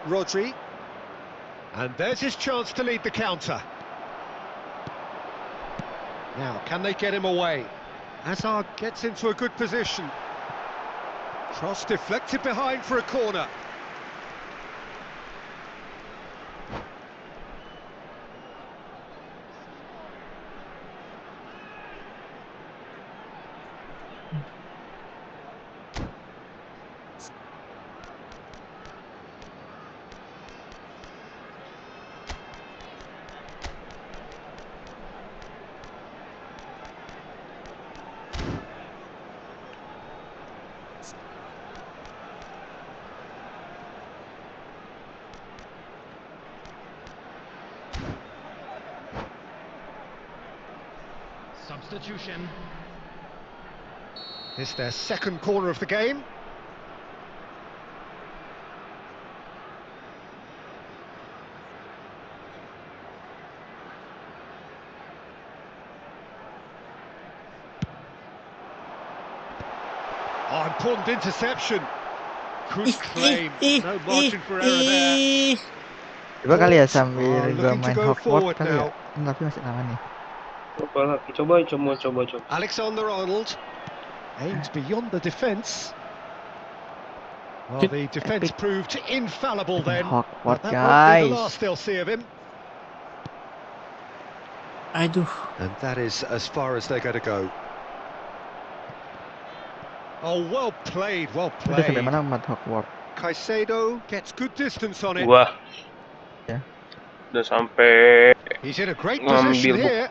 Rodri. And there's his chance to lead the counter. Now, can they get him away? Hazard gets into a good position. Cross deflected behind for a corner. Substitution. It's their second corner of the game. Oh, important interception. Good claim. No margin for error there. Coba kali ya sambil Oh, gua looking to main go Hogwarts forward kali ya. now. Tapi masih lama nih. Coba lagi, coba. Alexander-Arnold aims beyond the defence. Well, the defence Epic. proved infallible then. But Hogwarts, that won't be the guys. last they'll see of him. Aduh. And that is as far as they're going to go. Oh, well played, well Udah sampai played. mana mat Hogwarts? Caicedo gets good distance on it. Wah. Ya. Udah sampai He's in a great position ngambil here.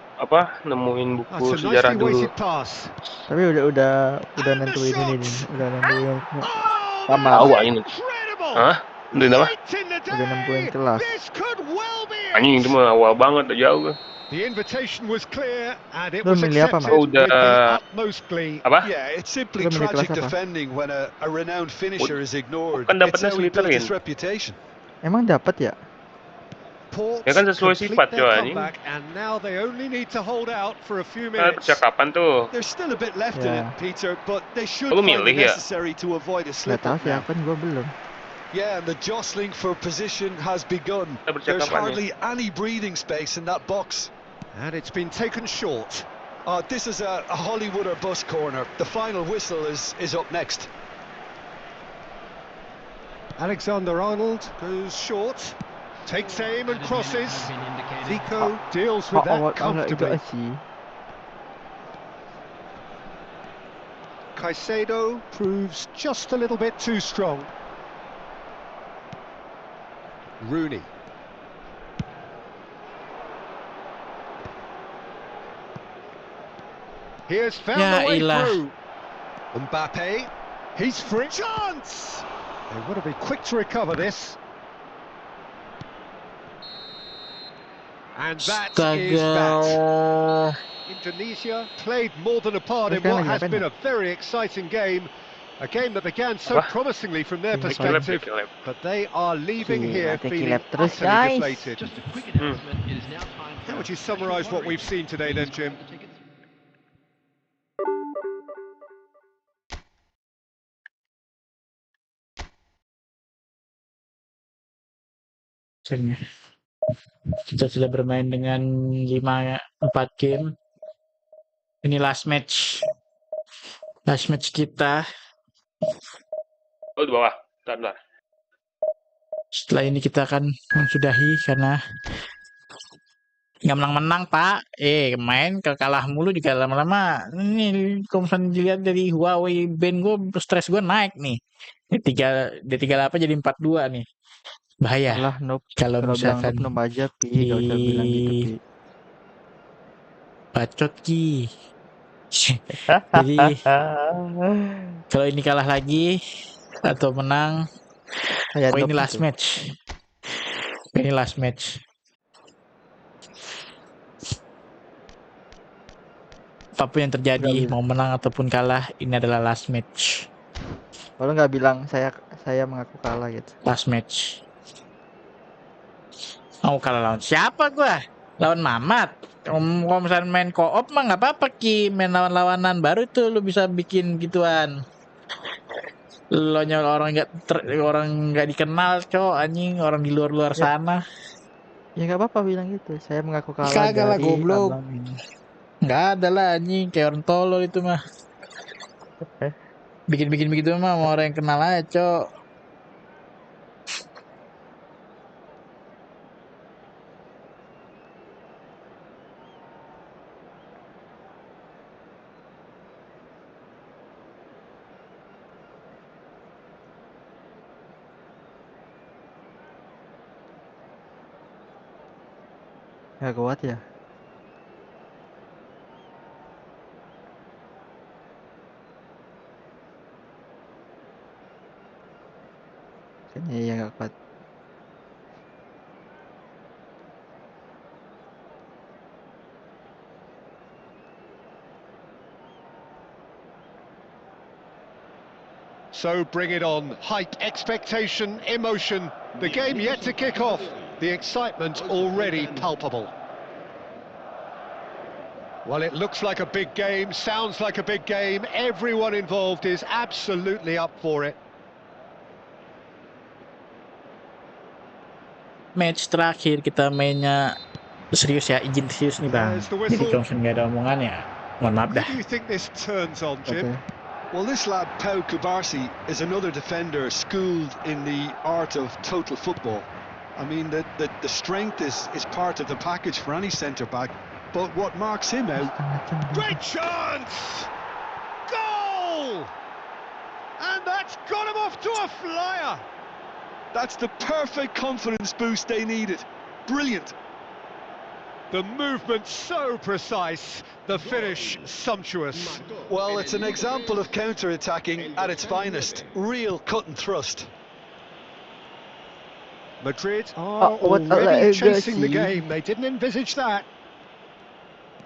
nemuin That's buku a sejarah nicely dulu. weighted pass. Tapi udah And the nentuin ini nih, shot! udah nentuin Oh, Sama. that's Tahu ini. incredible! Hah? Udah apa? Late in the Udah nempuin day, kelas. this could well be Anjing itu it. mah awal banget, udah jauh kan. The invitation was clear and it Lu was milih apa, accepted Mas? with the Udah. utmost glee. Apa? Yeah, it's simply Lu milih tragic kelas apa? defending when a renowned finisher is ignored. Kan It's dapatnya how he built Slytherin. his reputation. Emang dapat ya? Port Ya kan sesuai complete sifat, their Jo, anjing. comeback and now they only need to hold out for a few Kan minutes. percakapan tuh. There's still a bit left in Yeah. it, Peter, but they should Lu find milih it ya? necessary to avoid a Gak slip tahu up sih, now. kan gua belum. Yeah, and the jostling for position has begun. Kita There's percakapan hardly any breathing space in that box. And it's been taken short. This is a Hollywood or bus corner. The final whistle is up next. Alexander-Arnold goes short, takes aim and Added minutes crosses. has been indicated. Zico deals with that Enggak itu comfortably. sih. Caicedo proves just a little bit too strong. Rooney. Here's found Ya the way ilah. through. Mbappe, he's free. Chance! They've got to be quick to recover this. And that is that. Astaga. Indonesia played more than a part in Sekarang what lagi has ngapain been ya? a very exciting game. A game that began so Apa? promisingly from their Kilap, perspective, kilap. but they are leaving Gila, here ada feeling kilap terus, utterly guys. deflated. Just a quick announcement. It is now time for How would you summarise what we've seen today then, Jim? Akhirnya. Kita sudah bermain dengan 4 game. Ini last match. Last match kita. Oh, di bawah. Bentar. Setelah ini kita akan mensudahi karena nggak menang-menang, Pak. Main kalah mulu juga lama-lama. Ini kalau misalnya dilihat dari Huawei band gue, stres gue naik nih. D38 jadi 42 nih. Bahaya. Lah noob. Kalau Kalau bilang misalkan noob aja, Pi. Gak usah bilang gitu, Pi. bacot Ki. Jadi kalau ini kalah lagi atau menang, Kayak ini noob last gitu. match. Ini last match. Apapun yang terjadi, Nggak bisa. mau menang ataupun kalah, ini adalah last match. Kalau nggak bilang saya mengaku kalah gitu. Last match. Mau kalah lawan siapa gua? Lawan Mamat. Kalau misalnya main co-op mah nggak apa-apa Ki. Main lawan-lawanan baru tuh lu bisa bikin gituan. Lo orang nggak dikenal cowok anjing, orang di luar sana. Ya nggak apa-apa bilang gitu. Saya mengaku kalah Kagak lah, dari goblok. abang ini. Nggak ada lah anjing, kayak orang tolol itu mah. Bikin-bikin begitu mah mau orang yang kenal aja, Cok. Nggak kuat ya. Kayaknya iya nggak kuat. So bring it on. Hype, expectation, emotion. The game yet to kick off. The excitement already palpable. Well, it looks like a big game, sounds like a big game. Everyone involved is absolutely up for it. Match terakhir kita mainnya serius ya, izin serius nih bang. There's the Jadi whistle. kalau misalnya nggak ada omongan ya, mohon maaf Who dah. do you think this turns on, Jim? Okay. Well, this lad, Pau Kubarsi, is another defender schooled in the art of total football. I mean, the strength is part of the package for any centre-back, but what marks him out... Great chance! Goal! And that's got him off to a flyer! That's the perfect confidence boost they needed. Brilliant. The movement so precise, the finish sumptuous. Well, it's an example of counter-attacking at its finest. Real cut and thrust. Madrid are what already a chasing the legacy. game. They didn't envisage that.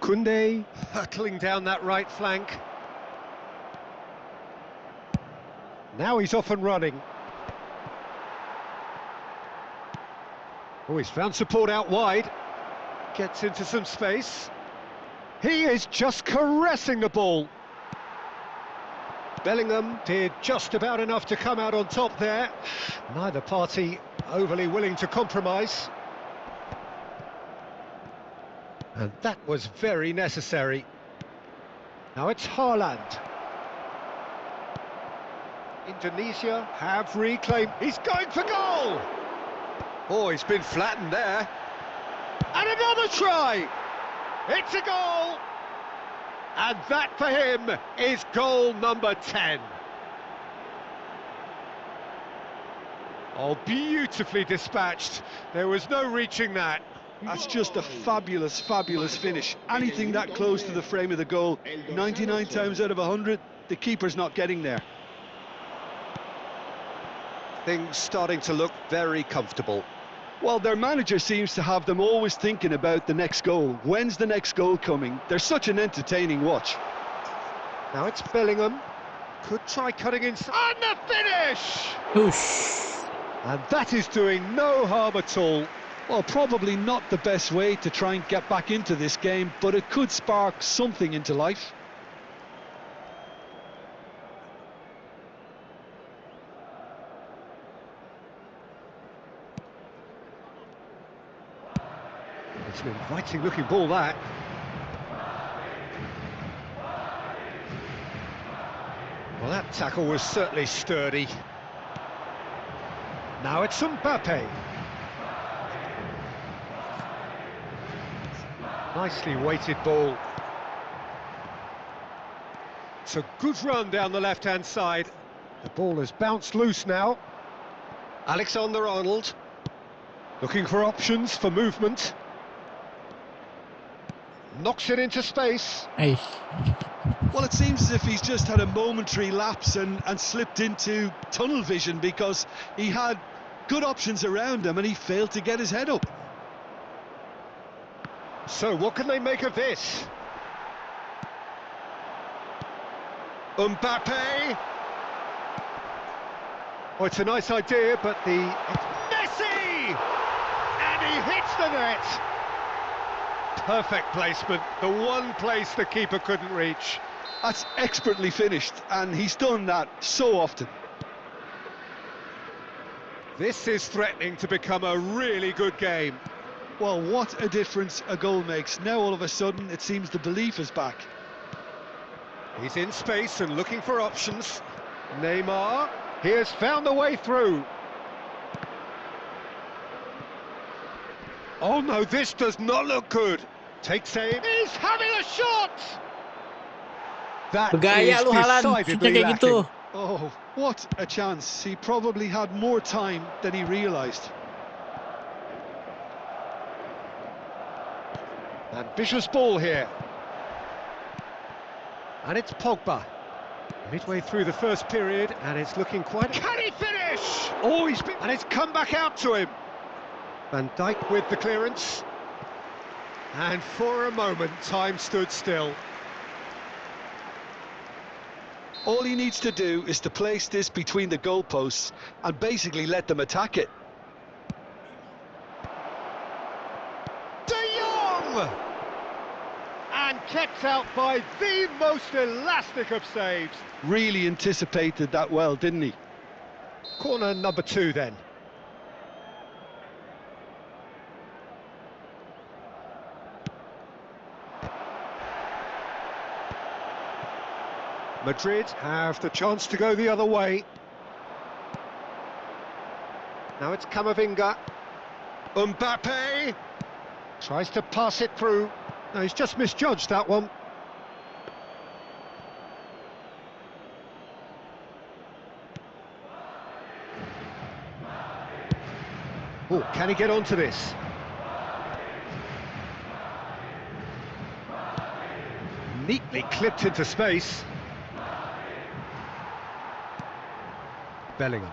Koundé hurtling down that right flank. Now he's off and running. Oh, he's found support out wide. Gets into some space. He is just caressing the ball. Bellingham did just about enough to come out on top there. Neither party overly willing to compromise. And that was very necessary. Now it's Haaland. Indonesia have reclaimed. He's going for goal! Oh, he's been flattened there. And another try! It's a goal! And that for him is goal number 10. Oh, beautifully dispatched. There was no reaching that. That's just a fabulous, fabulous finish. Anything that close to the frame of the goal, 99 times out of 100, the keeper's not getting there. Things starting to look very comfortable. Well, their manager seems to have them always thinking about the next goal. When's the next goal coming? They're such an entertaining watch. Now it's Bellingham. Could try cutting inside. And the finish! Ush. And that is doing no harm at all. Well, probably not the best way to try and get back into this game, but it could spark something into life. It's an inviting looking ball, that. Well, that tackle was certainly sturdy. Now it's Mbappe. Nicely weighted ball. It's a good run down the left-hand side. The ball has bounced loose now. Alexander-Arnold. Looking for options, for movement. Knocks it into space. Hey. Well, it seems as if he's just had a momentary lapse and slipped into tunnel vision, because he had good options around him and he failed to get his head up. So what can they make of this? Mbappe! Oh, it's a nice idea, but it's Messi! And he hits the net! Perfect placement, the one place the keeper couldn't reach. That's expertly finished, and he's done that so often. This is threatening to become a really good game. Well, what a difference a goal makes. Now all of a sudden it seems the belief is back. He's in space and looking for options. Neymar, he has found the way through. Oh no, this does not look good. Takes aim. He's having a shot! That Bergaya is lu Haaland, shootnya decidedly kayak gitu. lacking. Oh, what a chance. He probably had more time than he realised. Ambitious ball here. And it's Pogba. Midway through the first period, and it's looking quite... Can he finish? Oh, he's been... And it's come back out to him. Van Dijk with the clearance. And for a moment, time stood still. All he needs to do is to place this between the goalposts and basically let them attack it. De Jong! And kept out by the most elastic of saves. Really anticipated that well, didn't he? Corner number 2 then. Madrid have the chance to go the other way. Now it's Camavinga. Mbappe tries to pass it through. No, he's just misjudged that one. Oh, can he get onto this? Neatly clipped into space. Bellingham.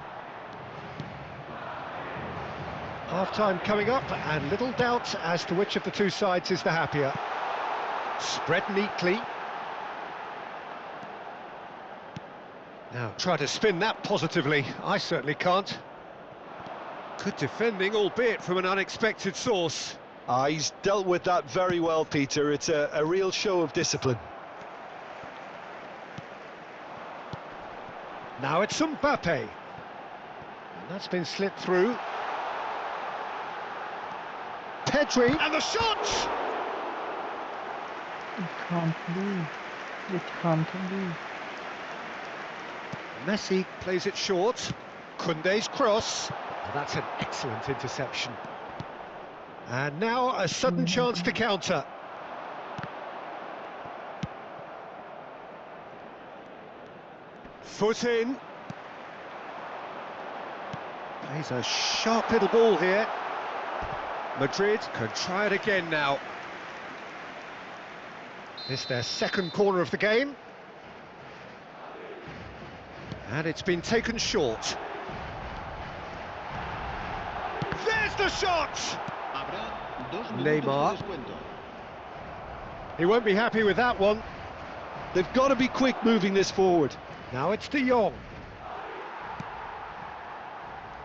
Half-time coming up, and little doubt as to which of the two sides is the happier. Spread neatly. Now, try to spin that positively. I certainly can't. Good defending, albeit from an unexpected source. He's dealt with that very well, Peter. It's a real show of discipline. Now it's Mbappe. And that's been slipped through. Pedri, and the shot! It can't be. It can't be. Messi plays it short. Koundé's cross. And that's an excellent interception. And now a sudden chance to counter. Foot in. Plays a sharp little ball here. Madrid can try it again now. It's their second corner of the game. And it's been taken short. There's the shot! Habrá 2 minutos Neymar. de descuento. He won't be happy with that one. They've got to be quick moving this forward. Now it's De Jong.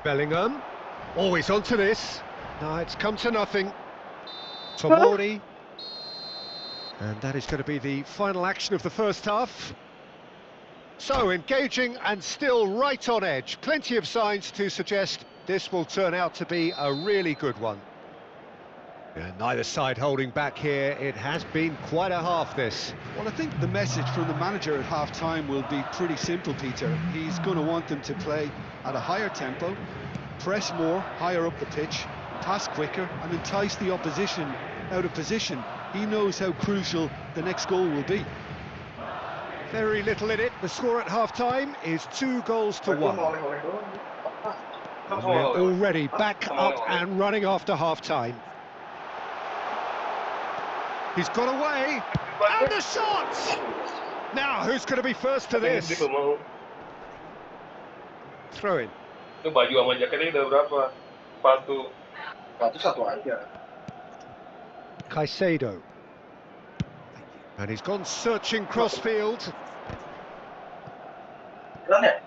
Bellingham. Always onto this. No, it's come to nothing. Tomori. And that is going to be the final action of the first half. So, engaging and still right on edge. Plenty of signs to suggest this will turn out to be a really good one. And neither side holding back here. It has been quite a half, this. Well, I think the message from the manager at half-time will be pretty simple, Peter. He's going to want them to play at a higher tempo, press more, higher up the pitch, pass quicker, and entice the opposition out of position. He knows how crucial the next goal will be. Very little in it. The score at half-time is 2-1. And we're already back up and running after half-time. He's got away, and the shot! Now, who's going to be first to this? Throw in. Itu baju sama jaketnya udah berapa? Sepatu. Satu aja. Caicedo. And he's gone searching crossfield. Keren ya?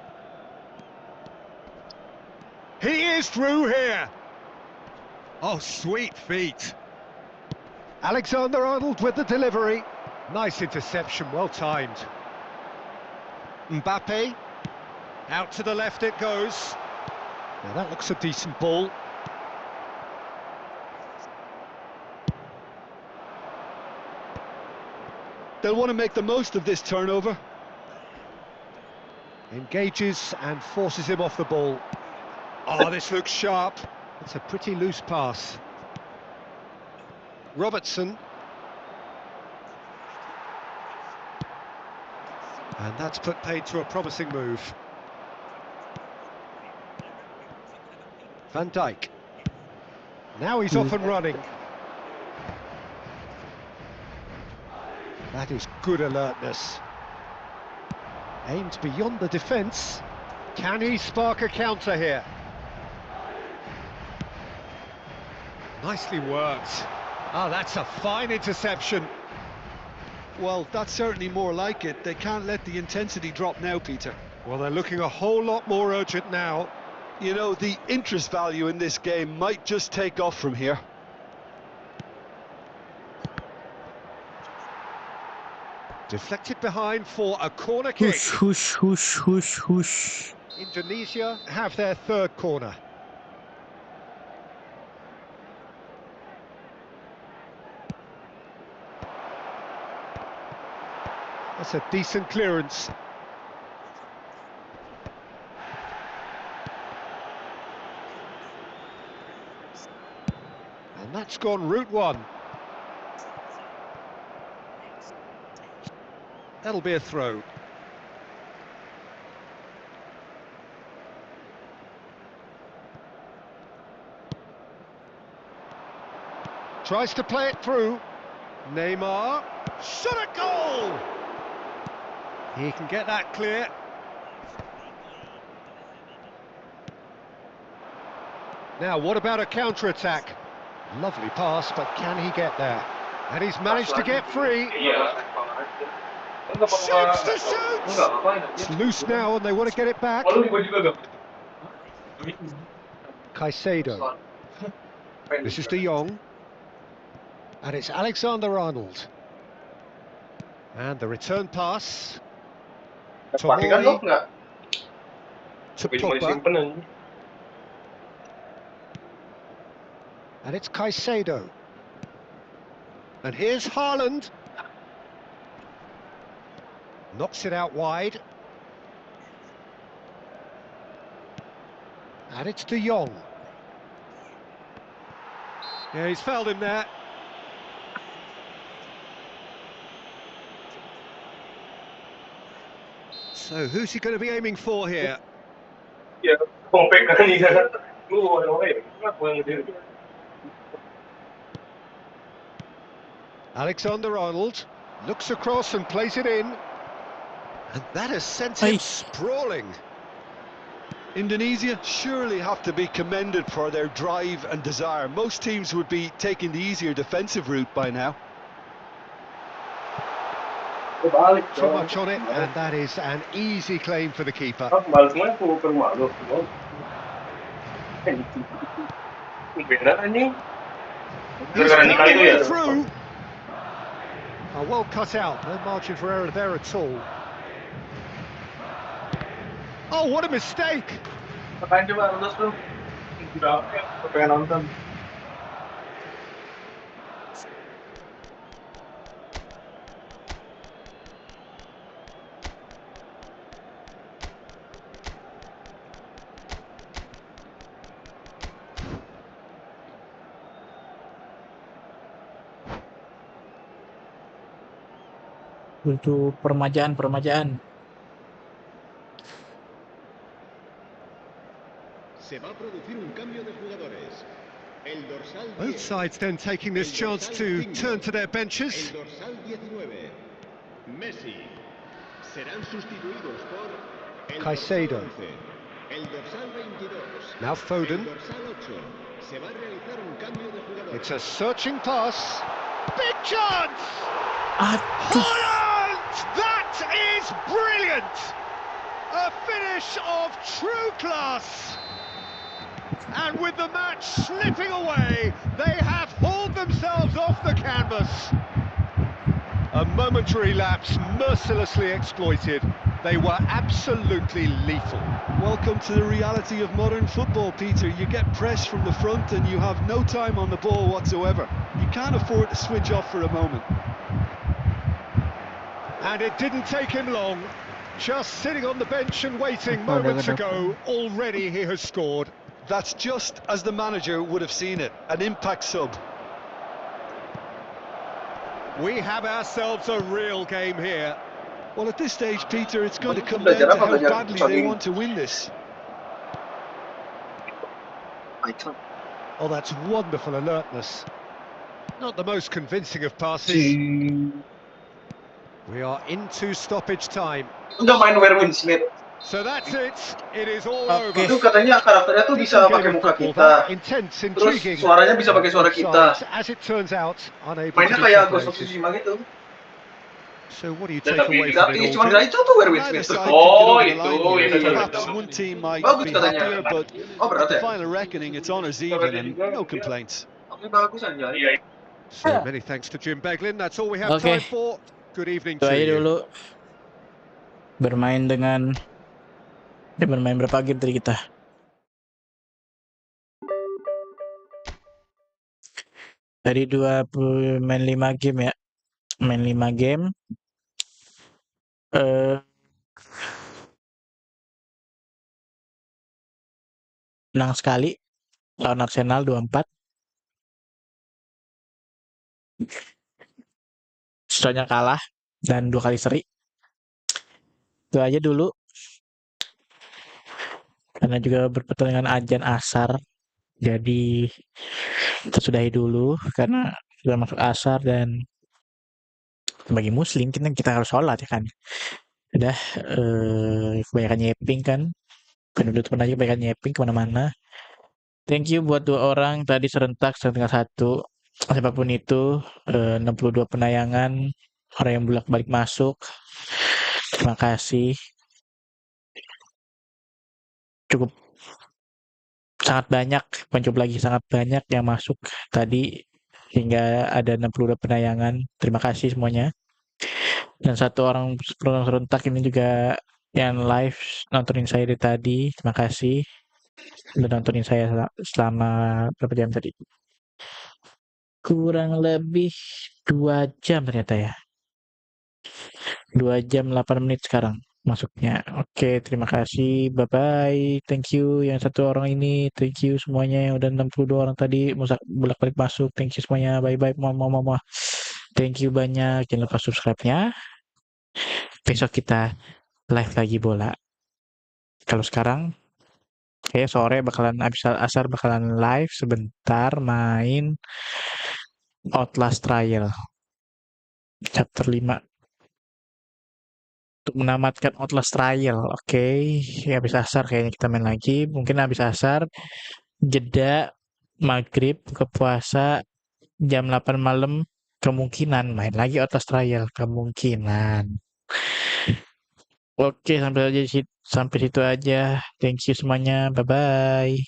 He is through here. Oh, sweet feet. Alexander-Arnold with the delivery. Nice interception, well timed. Mbappe. Out to the left it goes. Now that looks a decent ball. They'll want to make the most of this turnover. Engages and forces him off the ball. Oh, this looks sharp. It's a pretty loose pass. Robertson. And that's put paid to a promising move. Van Dijk. Now he's off and running. That is good alertness. Aimed beyond the defence. Can he spark a counter here? Nicely worked. Oh, that's a fine interception. Well, that's certainly more like it. They can't let the intensity drop now, Peter. Well, they're looking a whole lot more urgent now. You know, the interest value in this game might just take off from here. Deflected behind for a corner kick. Hush, hush, hush, hush, hush. Indonesia have their third corner. That's a decent clearance. And that's gone route one. That'll be a throw. Tries to play it through. Neymar. Shot a goal! He can get that clear. Now, what about a counter-attack? Lovely pass, but can he get there? And he's managed to get free. Shoots to shoot! It's loose now and they want to get it back. Caicedo. This is De Jong. And it's Alexander-Arnold. And the return pass. Pakai kan lo nggak? To Cuma Pogba. disimpan aja. And it's Caicedo. And here's Haaland. Knocks it out wide. And it's De Jong. Yeah, he's fouled him there. So who's he going to be aiming for here? Ya, kompak kan dia. Lu orang kenapa yang dia? Alexander-Arnold looks across and plays it in. And that has sent him sprawling. Indonesia surely have to be commended for their drive and desire. Most teams would be taking the easier defensive route by now. Too much on it, and that is an easy claim for the keeper. Malas main aku ke rumah lu. Benar anjing. He's Gara-gara nikah found itu a ya. way through. Oh, well cut out, no margin for error there at all. Oh, what a mistake! Apaan coba terus tuh? Udah, pengen nonton. Untuk permajaan. Se va a producir un cambio de jugadores. El dorsal 10. Both sides then taking this chance to turn to their benches. El dorsal 19. Messi. Serán sustituidos por el Caicedo. dorsal 11. El dorsal 22. Now Foden. El dorsal 8. Se va a realizar un cambio de jugadores. It's a searching pass. Big chance! Aduh. Haaland! That is brilliant! A finish of true class! And with the match slipping away, they have hauled themselves off the canvas. A momentary lapse mercilessly exploited. They were absolutely lethal. Welcome to the reality of modern football, Peter. You get pressed from the front and you have no time on the ball whatsoever. You can't afford to switch off for a moment. And it didn't take him long. Just sitting on the bench and waiting Apa ada moments kenapa? ago, already he has scored. That's just as the manager would have seen it, an impact sub. We have ourselves a real game here. Well, at this stage, Peter, it's going to come Belajar down to apa? how Belajar badly they jogging. want to win this. Icon. Oh, that's wonderful alertness. Not the most convincing of passes. Si We are into stoppage time. udah main Werwin Smith. So that's it. It is all Oke. Itu over. katanya karakternya tuh bisa Decent pakai game of muka football, kita. that. Intense, Terus intriguing. suaranya bisa pakai suara Both kita. sides, as it turns out, unable Mainnya to be kayak Ghost of separated. Tsushima gitu. So what do you Dan take tapi away from gratis, it cuma all? gratis tuh Werwin Neither Smith. side Oh, can get over the itu, line here. itu Perhaps betul. one team might Bagus be katanya. happier, but Oh, berat at the ya? final reckoning, it's honours even and no complaints. Oke, bagus aja. Iya. So many thanks to Jim Beglin. That's all we have Oke. time for. Good evening Itu to aja you. dulu. Bermain bermain berapa game tadi kita? Tadi 5 game ya. Main 5 game. Menang sekali lawan Arsenal 2-4. Sisanya kalah dan 2 kali seri. Itu aja dulu. Karena juga berpertandingan azan asar. Jadi kita sudahi dulu karena sudah masuk asar dan bagi muslim kita harus sholat ya kan. Udah kebanyakan nyeping kan. Penduduk teman aja kebanyakan nyeping kemana-mana. Thank you buat 2 orang tadi serentak 1. Siapapun itu 62 penayangan, orang yang bolak-balik masuk. Terima kasih. Cukup sangat banyak, mencoba lagi sangat banyak yang masuk tadi hingga ada 62 penayangan. Terima kasih semuanya. Dan 1 orang serentak ini juga yang live nontonin saya dari tadi. Terima kasih. Udah nontonin saya selama berapa jam tadi? Kurang lebih 2 jam ternyata ya. 2 jam 8 menit sekarang masuknya. Oke, terima kasih. Bye-bye. Thank you yang 1 orang ini. Thank you semuanya yang udah 62 orang tadi bolak-balik masuk. Thank you semuanya. Bye-bye. Muah. Thank you banyak. Jangan lupa subscribe-nya. Besok kita live lagi bola. Kalau sekarang kayak sore bakalan abis asar bakalan live sebentar main Outlast Trial chapter 5 untuk menamatkan Outlast Trial. Oke, habis asar kayaknya kita main lagi. Mungkin habis asar jeda maghrib ke puasa jam 8 malam kemungkinan main lagi Outlast Trial, kemungkinan. Oke, sampai situ aja. Thank you semuanya. Bye bye.